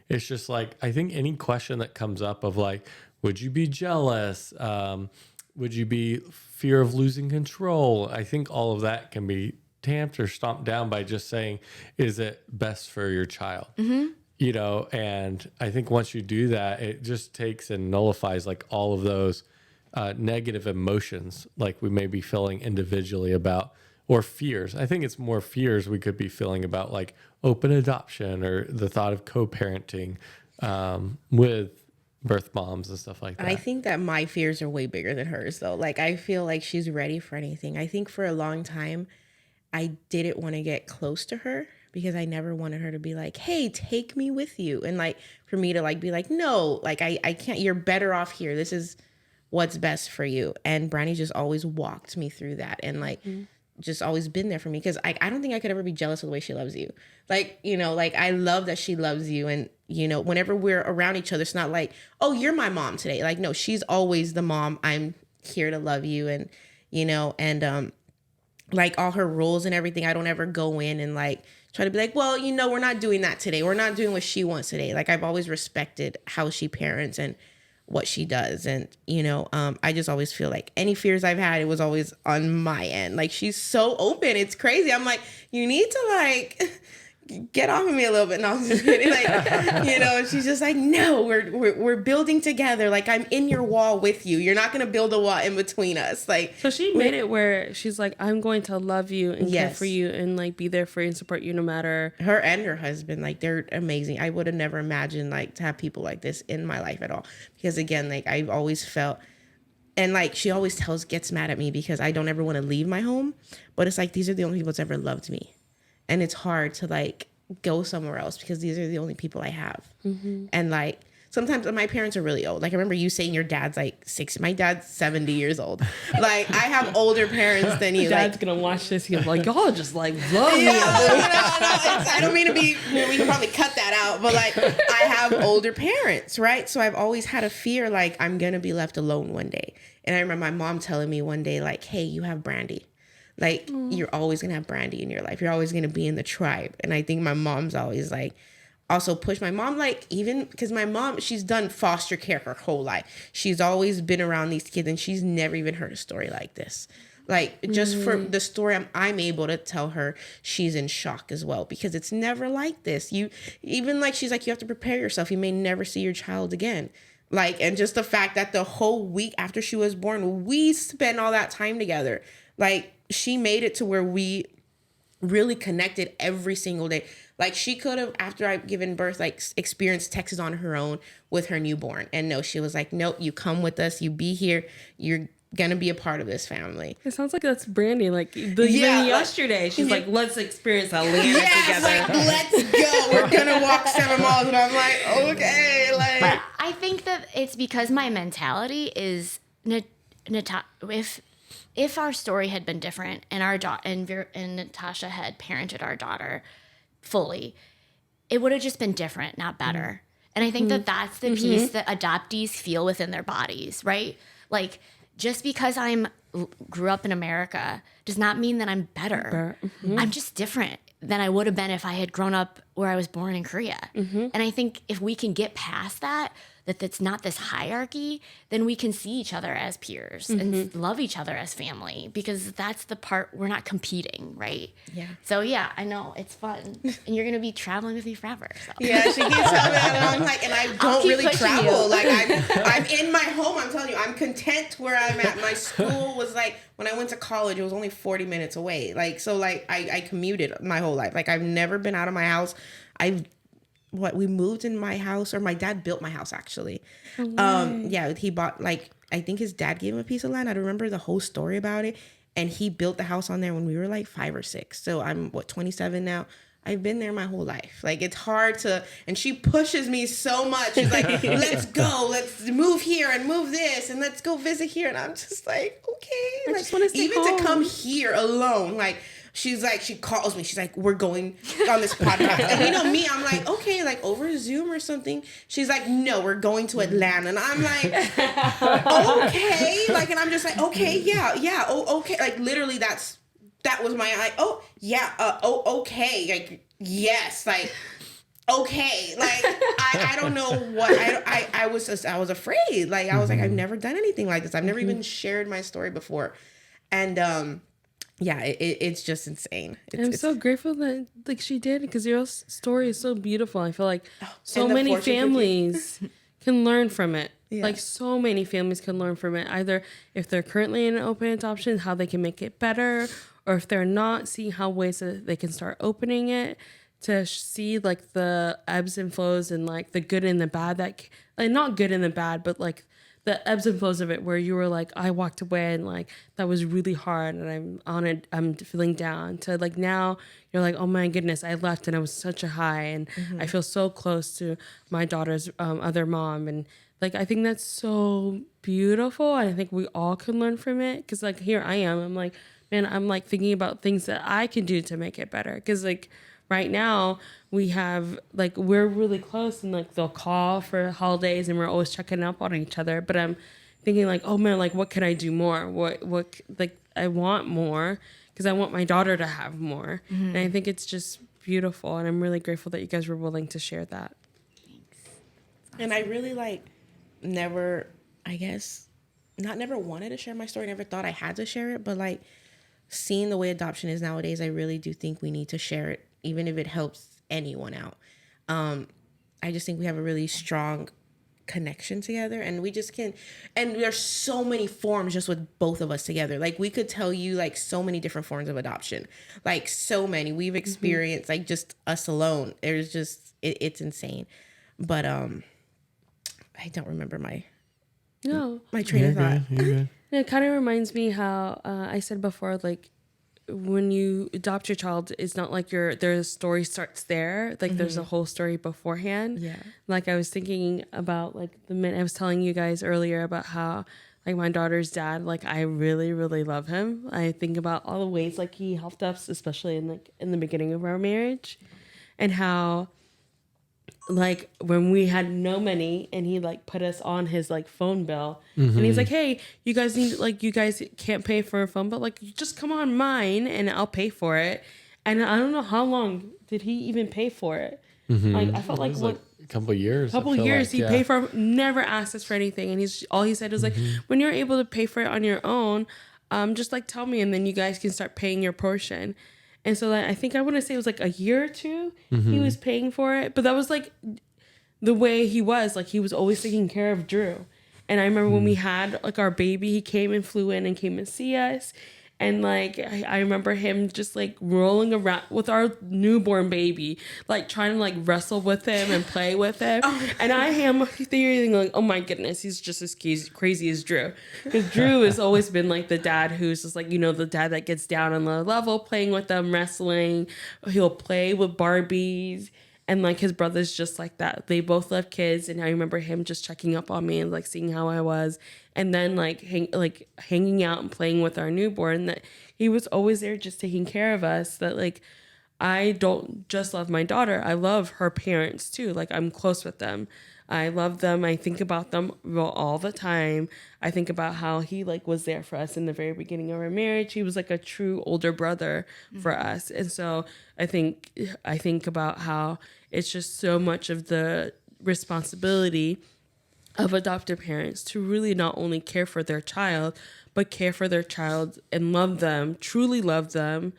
it's just like, I think any question that comes up of like, would you be jealous? Would you be fear of losing control? I think all of that can be tamped or stomped down by just saying, is it best for your child? Mm-hmm. You know, and I think once you do that, it just takes and nullifies like all of those negative emotions like we may be feeling individually about, or fears. I think it's more fears we could be feeling about like open adoption or the thought of co-parenting with birth moms and stuff like that. I think that my fears are way bigger than hers though. Like, I feel like she's ready for anything. I think for a long time, I didn't want to get close to her, because I never wanted her to be like, hey, take me with you. And like, for me to like, be like, no, like I can't, you're better off here. This is what's best for you. And Brandi just always walked me through that. And like, just always been there for me. Cause I don't think I could ever be jealous of the way she loves you. Like, you know, like I love that she loves you. And, you know, whenever we're around each other, it's not like, oh, you're my mom today. Like, no, she's always the mom. I'm here to love you. And, you know, and like all her rules and everything, I don't ever go in and like, try to be like, well, you know, we're not doing that today. We're not doing what she wants today. Like, I've always respected how she parents and what she does. And, you know, I just always feel like any fears I've had, it was always on my end. Like, she's so open. It's crazy. I'm like, you need to like get off of me a little bit. No, I'm just kidding. Like, you know, and she's just like, no, we're building together. Like, I'm in your wall with you. You're not going to build a wall in between us. Like, so she made it where she's like, I'm going to love you and care for you and like be there for you and support you no matter. Her and her husband, like, they're amazing. I would have never imagined like to have people like this in my life at all. Because again, like, I've always felt, and like, she always gets mad at me because I don't ever want to leave my home. But it's like, these are the only people that's ever loved me. And it's hard to like go somewhere else because these are the only people I have. Mm-hmm. And like, sometimes my parents are really old. Like, I remember you saying your dad's like 60. My dad's 70 years old. Like, I have older parents than you. Dad's like, gonna watch this. He's like, y'all just like love me. No, I don't mean to be, we can probably cut that out, but like, I have older parents, right? So I've always had a fear, like, I'm gonna be left alone one day. And I remember my mom telling me one day, like, hey, you have Brandi. Like, you're always going to have Brandi in your life. You're always going to be in the tribe. And I think my mom's always, like, also pushed my mom, like, even because my mom, she's done foster care her whole life. She's always been around these kids, and she's never even heard a story like this. Like, just for the story I'm able to tell her, she's in shock as well, because it's never like this. You, even like, she's like, you have to prepare yourself. You may never see your child again. Like, and just the fact that the whole week after she was born, we spent all that time together. Like, she made it to where we really connected every single day. Like, she could have, after I've given birth, like, experienced Texas on her own with her newborn. And no, she was like, nope, you come with us. You be here. You're going to be a part of this family. It sounds like that's Brandi. Like, even yesterday, she's like, let's experience that later together. Like, let's go. We're going to walk 7 miles, and I'm like, okay, like. But I think that it's because my mentality is if our story had been different and our and Natasha had parented our daughter fully, it would have just been different, not better. And I think that that's the piece that adoptees feel within their bodies, right? Like, just because grew up in America does not mean that I'm better. I'm just different than I would have been if I had grown up where I was born in Korea. And I think if we can get past that it's not this hierarchy, then we can see each other as peers and love each other as family, because that's the part we're not competing, right? Yeah. So yeah, I know it's fun, and you're gonna be traveling with me forever. So. Yeah, she keeps telling me that, and I'm like, and I don't really travel. You. Like I'm in my home. I'm telling you, I'm content where I'm at. My school was like, when I went to college, it was only 40 minutes away. Like, so like I commuted my whole life. Like, I've never been out of my house. We moved in my house, or my dad built my house, actually. Yeah, he bought, like, I think his dad gave him a piece of land. I don't remember the whole story about it. And he built the house on there when we were like 5 or 6. So I'm 27 now. I've been there my whole life. Like, it's hard to, and she pushes me so much. She's like, let's go, let's move here and move this, and let's go visit here. And I'm just like, okay. I like, just want to stay even home. to come here alone, like, she's like, she calls me. She's like, we're going on this podcast. And you know me, I'm like, okay, like over Zoom or something. She's like, no, we're going to Atlanta. And I'm like, okay. Like, and I'm just like, okay, yeah. Oh, okay. Like, literally that was my, like, oh, yeah. Okay. Like, yes. Like, okay. Like, I don't know what, I was afraid. Like, I was like, I've never done anything like this. I've never even shared my story before. And, yeah, it's just insane. I'm so grateful that like she did, because your story is so beautiful. I feel like so many Fortune families can learn from it. Yeah. Like, so many families can learn from it. Either if they're currently in an open adoption, how they can make it better, or if they're not, seeing how ways that they can start opening it to see like the ebbs and flows and like the good and the bad, that like not good and the bad, but like the ebbs and flows of it, where you were like, I walked away and like that was really hard and I'm feeling down, to like now you're like, oh my goodness, I left and I was such a high, and I feel so close to my daughter's other mom. And like, I think that's so beautiful, and I think we all can learn from it, because like here I am, I'm like, man, I'm like thinking about things that I can do to make it better, because like right now we have like, we're really close, and like they'll call for holidays and we're always checking up on each other, but I'm thinking like, oh man, like what can I do more, what like I want more, because I want my daughter to have more. And I think it's just beautiful, and I'm really grateful that you guys were willing to share that. Thanks. And I really like never wanted to share my story, never thought I had to share it, but like seeing the way adoption is nowadays, I really do think we need to share it, even if it helps anyone out. I just think we have a really strong connection together, and we just can, and there's so many forms just with both of us together. Like, we could tell you like so many different forms of adoption, like so many we've experienced, like just us alone. There's just, it's insane. But I don't remember my train of thought. It kind of reminds me how I said before, like when you adopt your child, it's not like their story starts there. Like there's a whole story beforehand. Yeah. Like I was thinking about like the minute I was telling you guys earlier about how like my daughter's dad, like I really, really love him. I think about all the ways like he helped us, especially in the beginning of our marriage, and how like when we had no money and he like put us on his like phone bill, and he's like, hey, you guys can't pay for a phone bill, like just come on mine and I'll pay for it. And I don't know how long did he even pay for it. Like I felt like a couple years. He paid for it, never asked us for anything, and all he said was like, when you're able to pay for it on your own, just like tell me, and then you guys can start paying your portion. And so I think I want to say it was like a year or two he was paying for it. But that was like the way he was. Like he was always taking care of Drew. And I remember when we had like our baby, he came and flew in and came and see us. And like I remember him just like rolling around with our newborn baby, like trying to like wrestle with him and play with him. And I am thinking like, oh my goodness, he's just as crazy as Drew. Because Drew has always been like the dad who's just like, you know, the dad that gets down on the level, playing with them, wrestling. He'll play with Barbies. And like his brother's just like that. They both love kids, and I remember him just checking up on me and like seeing how I was, and then like hanging out and playing with our newborn. That he was always there, just taking care of us. That like I don't just love my daughter, I love her parents too. Like I'm close with them. I love them. I think about them all the time. I think about how he like was there for us in the very beginning of our marriage. He was like a true older brother for us. And so I think about how it's just so much of the responsibility of adoptive parents to really not only care for their child, but care for their child and love them, truly love them,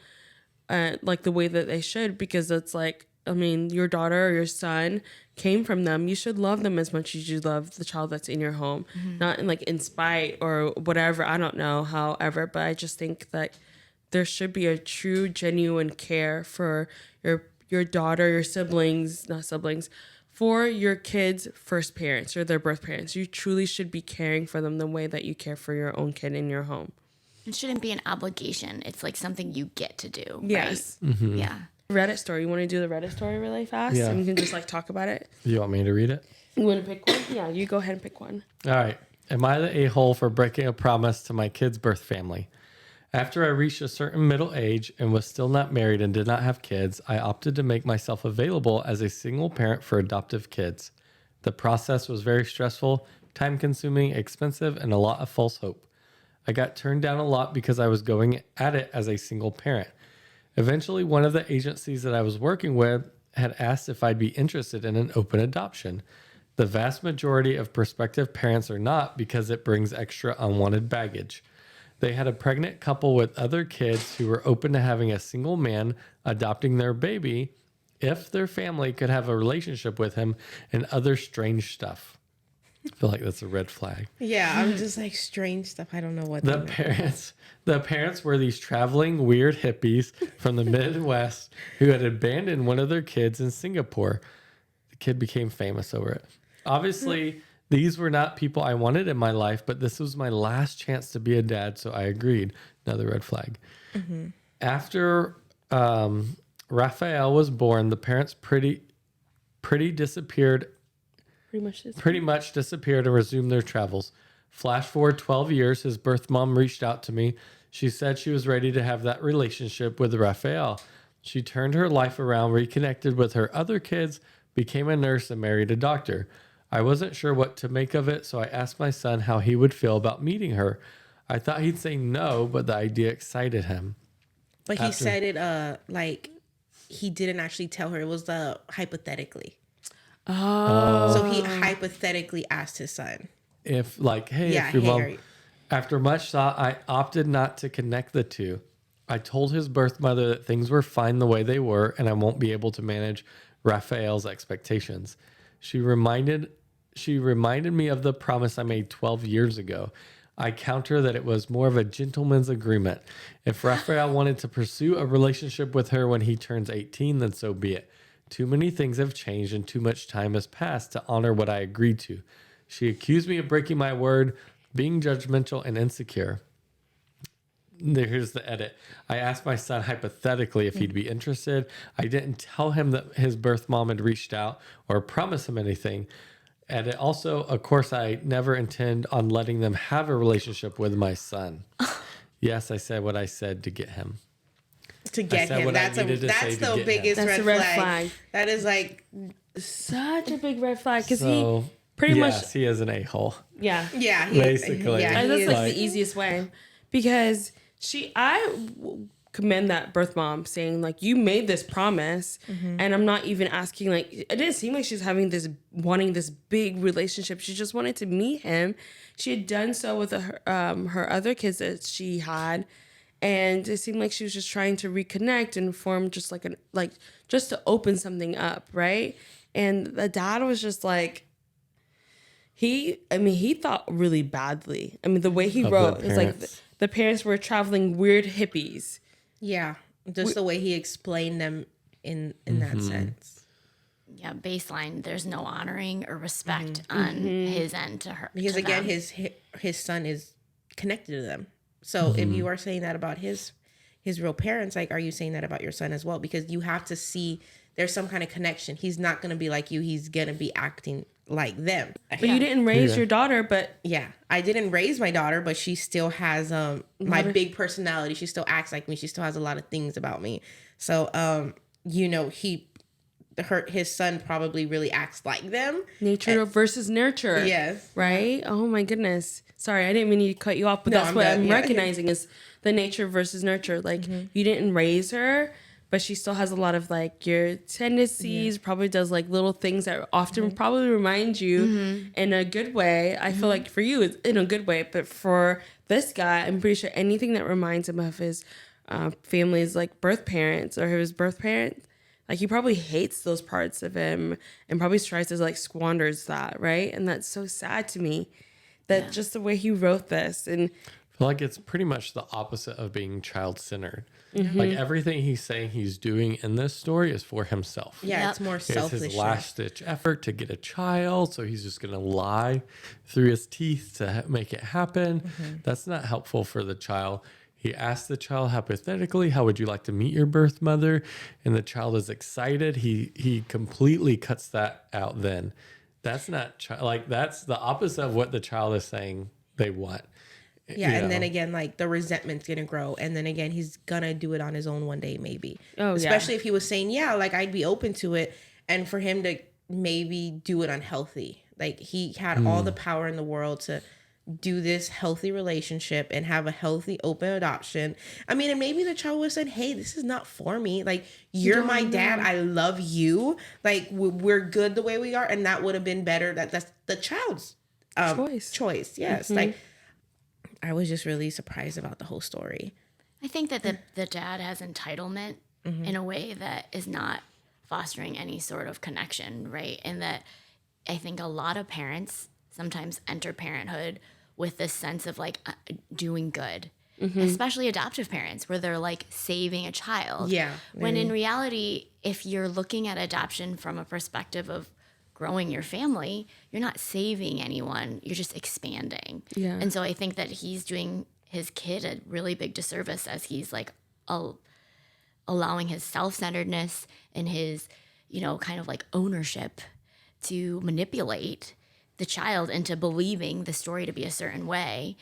like the way that they should, because it's like, I mean, your daughter or your son came from them. You should love them as much as you love the child that's in your home, not in like in spite or whatever. I don't know, however, but I just think that there should be a true, genuine care for your daughter, your siblings, not siblings, for your kids' first parents or their birth parents. You truly should be caring for them the way that you care for your own kid in your home. It shouldn't be an obligation. It's like something you get to do. Yes. Right? Yeah. Reddit story. You want to do the Reddit story really fast? Yeah. And we can just like talk about it. You want me to read it? You want to pick one? Yeah, you go ahead and pick one. All right. Am I the a-hole for breaking a promise to my kid's birth family? After I reached a certain middle age and was still not married and did not have kids, I opted to make myself available as a single parent for adoptive kids. The process was very stressful, time-consuming, expensive, and a lot of false hope. I got turned down a lot because I was going at it as a single parent. Eventually, one of the agencies that I was working with had asked if I'd be interested in an open adoption. The vast majority of prospective parents are not, because it brings extra unwanted baggage. They had a pregnant couple with other kids who were open to having a single man adopting their baby if their family could have a relationship with him, and other strange stuff. I feel like that's a red flag. Yeah, I'm just like strange stuff. I don't know what The parents were these traveling weird hippies from the Midwest who had abandoned one of their kids in Singapore. The kid became famous over it. Obviously, these were not people I wanted in my life, but this was my last chance to be a dad, so I agreed. Another red flag. Mm-hmm. After Raphael was born, the parents pretty much disappeared and resumed their travels. Flash forward 12 years, his birth mom reached out to me. She said she was ready to have that relationship with Raphael. She turned her life around, reconnected with her other kids, became a nurse, and married a doctor. I wasn't sure what to make of it, so I asked my son how he would feel about meeting her. I thought he'd say no, but the idea excited him. But he said it like he didn't actually tell her. It was hypothetically. Oh. So he hypothetically asked his son. If like, hey, if your mom... After much thought, I opted not to connect the two. I told his birth mother that things were fine the way they were, and I won't be able to manage Raphael's expectations. She reminded me of the promise I made 12 years ago. I counter that it was more of a gentleman's agreement. If Raphael wanted to pursue a relationship with her when he turns 18, then so be it. Too many things have changed and too much time has passed to honor what I agreed to. She accused me of breaking my word, being judgmental and insecure. Here's the edit. I asked my son hypothetically if he'd be interested. I didn't tell him that his birth mom had reached out or promise him anything. And it also, of course, I never intend on letting them have a relationship with my son. Yes, I said what I said to get him. To get him. That's the biggest red flag. That is like such a big red flag because so, he pretty much he is an a-hole. Yeah. Yeah. Basically. Yeah, that's like the easiest way because I commend that birth mom saying like, you made this promise and I'm not even asking, like, it didn't seem like she's wanting this big relationship. She just wanted to meet him. She had done so with her other kids that she had. And it seemed like she was just trying to reconnect and form just just to open something up. Right. And the dad was just like, he thought really badly. I mean, the way he wrote, it's like the parents were traveling weird hippies. Yeah. Just the way he explained them in that sense. Yeah. Baseline, there's no honoring or respect on his end to her. Because again, his son is connected to them. So if you are saying that about his real parents, like, are you saying that about your son as well? Because you have to see there's some kind of connection. He's not going to be like you. He's going to be acting like them. But you didn't raise your daughter, but yeah, I didn't raise my daughter, but she still has my big personality. She still acts like me. She still has a lot of things about me. So you know, his son probably really acts like them. Nature versus nurture. Yes. Right? Oh my goodness. Sorry, I didn't mean to cut you off, but No, that's I'm what done. I'm Yeah. recognizing is the nature versus nurture. Like you didn't raise her, but she still has a lot of like your tendencies, probably does like little things that often probably remind you in a good way. I feel like for you it's in a good way, but for this guy, I'm pretty sure anything that reminds him of his family's like birth parents or his birth parent, like he probably hates those parts of him and probably tries to like squanders that, right? And that's so sad to me that just the way he wrote this. And I feel like it's pretty much the opposite of being child-centered. Like everything he's saying he's doing in this story is for himself. Yeah, it's more It's selfish. his last-ditch effort to get a child, so he's just going to lie through his teeth to make it happen. That's not helpful for the child. He asked the child hypothetically, how would you like to meet your birth mother? And the child is excited. He completely cuts that out then. That's not, that's the opposite of what the child is saying they want. Yeah, and then again, like the resentment's gonna grow, and then again, he's gonna do it on his own one day, maybe. Oh, especially if he was saying, "Yeah, like I'd be open to it," and for him to maybe do it unhealthy. Like he had all the power in the world to do this healthy relationship and have a healthy open adoption. I mean, and maybe the child would have said, "Hey, this is not for me. Like you're my dad. I love you. Like we're good the way we are," and that would have been better. That's the child's choice. Yes, like. I was just really surprised about the whole story. I think that the dad has entitlement in a way that is not fostering any sort of connection, right? And that I think a lot of parents sometimes enter parenthood with this sense of like doing good, especially adoptive parents where they're like saving a child. Yeah. When in reality, if you're looking at adoption from a perspective of growing your family, you're not saving anyone, you're just expanding. Yeah. And so I think that he's doing his kid a really big disservice as he's like allowing his self-centeredness and his, kind of like ownership to manipulate the child into believing the story to be a certain way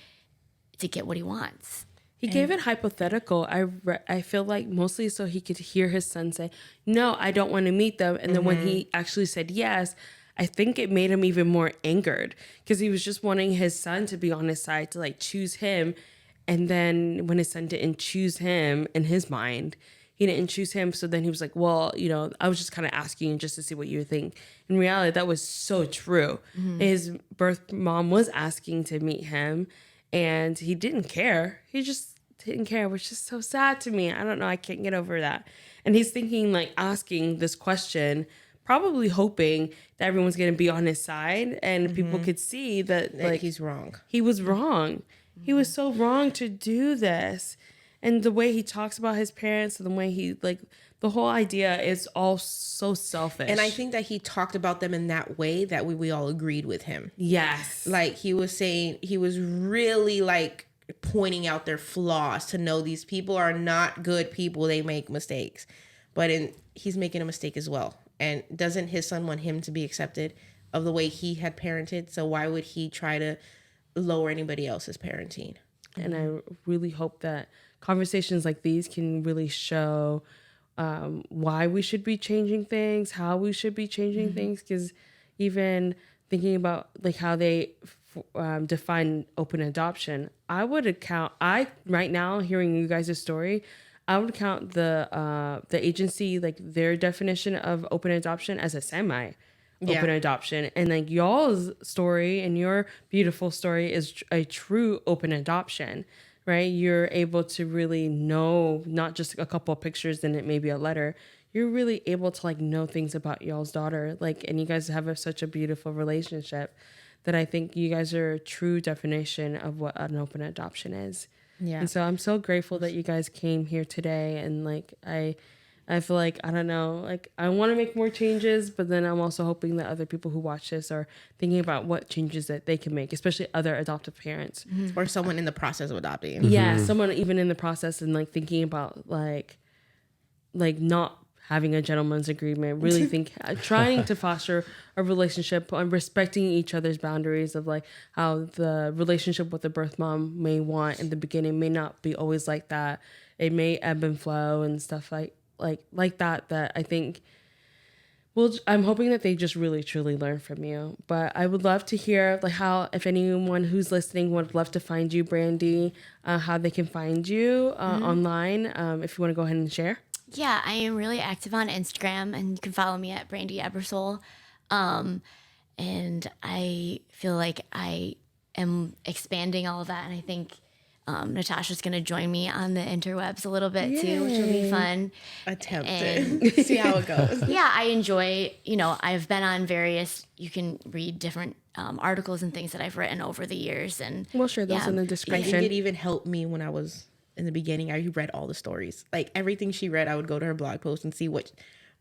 to get what he wants. He gave it hypothetical. I feel like mostly so he could hear his son say, "No, I don't want to meet them." And then when he actually said yes, I think it made him even more angered because he was just wanting his son to be on his side to like choose him. And then when his son didn't choose him in his mind, he didn't choose him. So then he was like, "Well, I was just kind of asking just to see what you think." In reality, that was so true. His birth mom was asking to meet him. And he didn't care. He just didn't care, which is so sad to me. I don't know. I can't get over that. And he's thinking, like, asking this question, probably hoping that everyone's going to be on his side and people could see that, like, he's wrong. He was wrong. He was so wrong to do this. And the way he talks about his parents and the way he, like, the whole idea is all so selfish. And I think that he talked about them in that way that we all agreed with him. Yes. Like he was saying, he was really like pointing out their flaws to know these people are not good people. They make mistakes. But he's making a mistake as well. And doesn't his son want him to be accepted of the way he had parented? So why would he try to lower anybody else's parenting? And I really hope that conversations like these can really show why we should be changing things, how we should be changing things. Because even thinking about like how they define open adoption, right now hearing you guys' story, I would count the agency, like their definition of open adoption as a semi open adoption. And like y'all's story and your beautiful story is a true open adoption. Right? You're able to really know not just a couple of pictures and it may be a letter. You're really able to like know things about y'all's daughter. Like, and you guys have such a beautiful relationship that I think you guys are a true definition of what an open adoption is. Yeah. And so I'm so grateful that you guys came here today. And like, I feel like, I don't know, like I want to make more changes, but then I'm also hoping that other people who watch this are thinking about what changes that they can make, especially other adoptive parents. Or someone in the process of adopting. Yeah, someone even in the process and like thinking about like not having a gentleman's agreement, really trying to foster a relationship and respecting each other's boundaries of like how the relationship with the birth mom may want in the beginning may not be always like that. It may ebb and flow and stuff like that I think. Well, I'm hoping that they just really truly learn from you. But I would love to hear like how, if anyone who's listening would love to find you, Brandi, how they can find you online. If you want to go ahead and share. Yeah, I am really active on Instagram, and you can follow me at Brandi Ebersole. And I feel like I am expanding all of that, and I think Natasha's going to join me on the interwebs a little bit too, which will be fun. Attempted. See how it goes. Yeah, I enjoy, I've been on various, you can read different articles and things that I've written over the years. And we'll share those in the I description. think it even helped me when I was in the beginning. I read all the stories. Like everything she read, I would go to her blog post and see what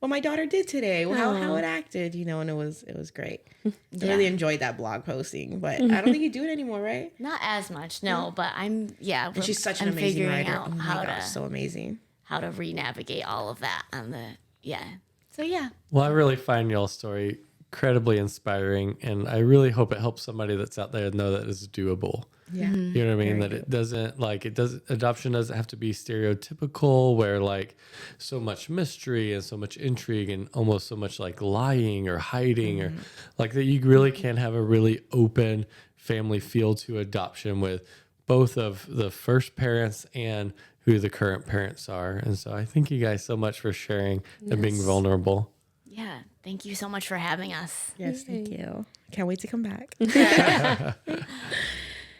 my daughter did today, how it acted, and it was great. I really enjoyed that blog posting, but I don't think you do it anymore, right? Not as much, no, but and she's such an amazing writer. Out how so amazing. How to re-navigate all of that on the, So yeah. Well, I really find y'all's story incredibly inspiring, and I really hope it helps somebody that's out there know that it's doable. Yeah. Mm-hmm. You know what I mean? That it doesn't adoption doesn't have to be stereotypical where like so much mystery and so much intrigue and almost so much like lying or hiding or like that you really can have a really open family feel to adoption with both of the first parents and who the current parents are. And so I thank you guys so much for sharing and being vulnerable. Yeah. Thank you so much for having us. Yes, thank you. Can't wait to come back.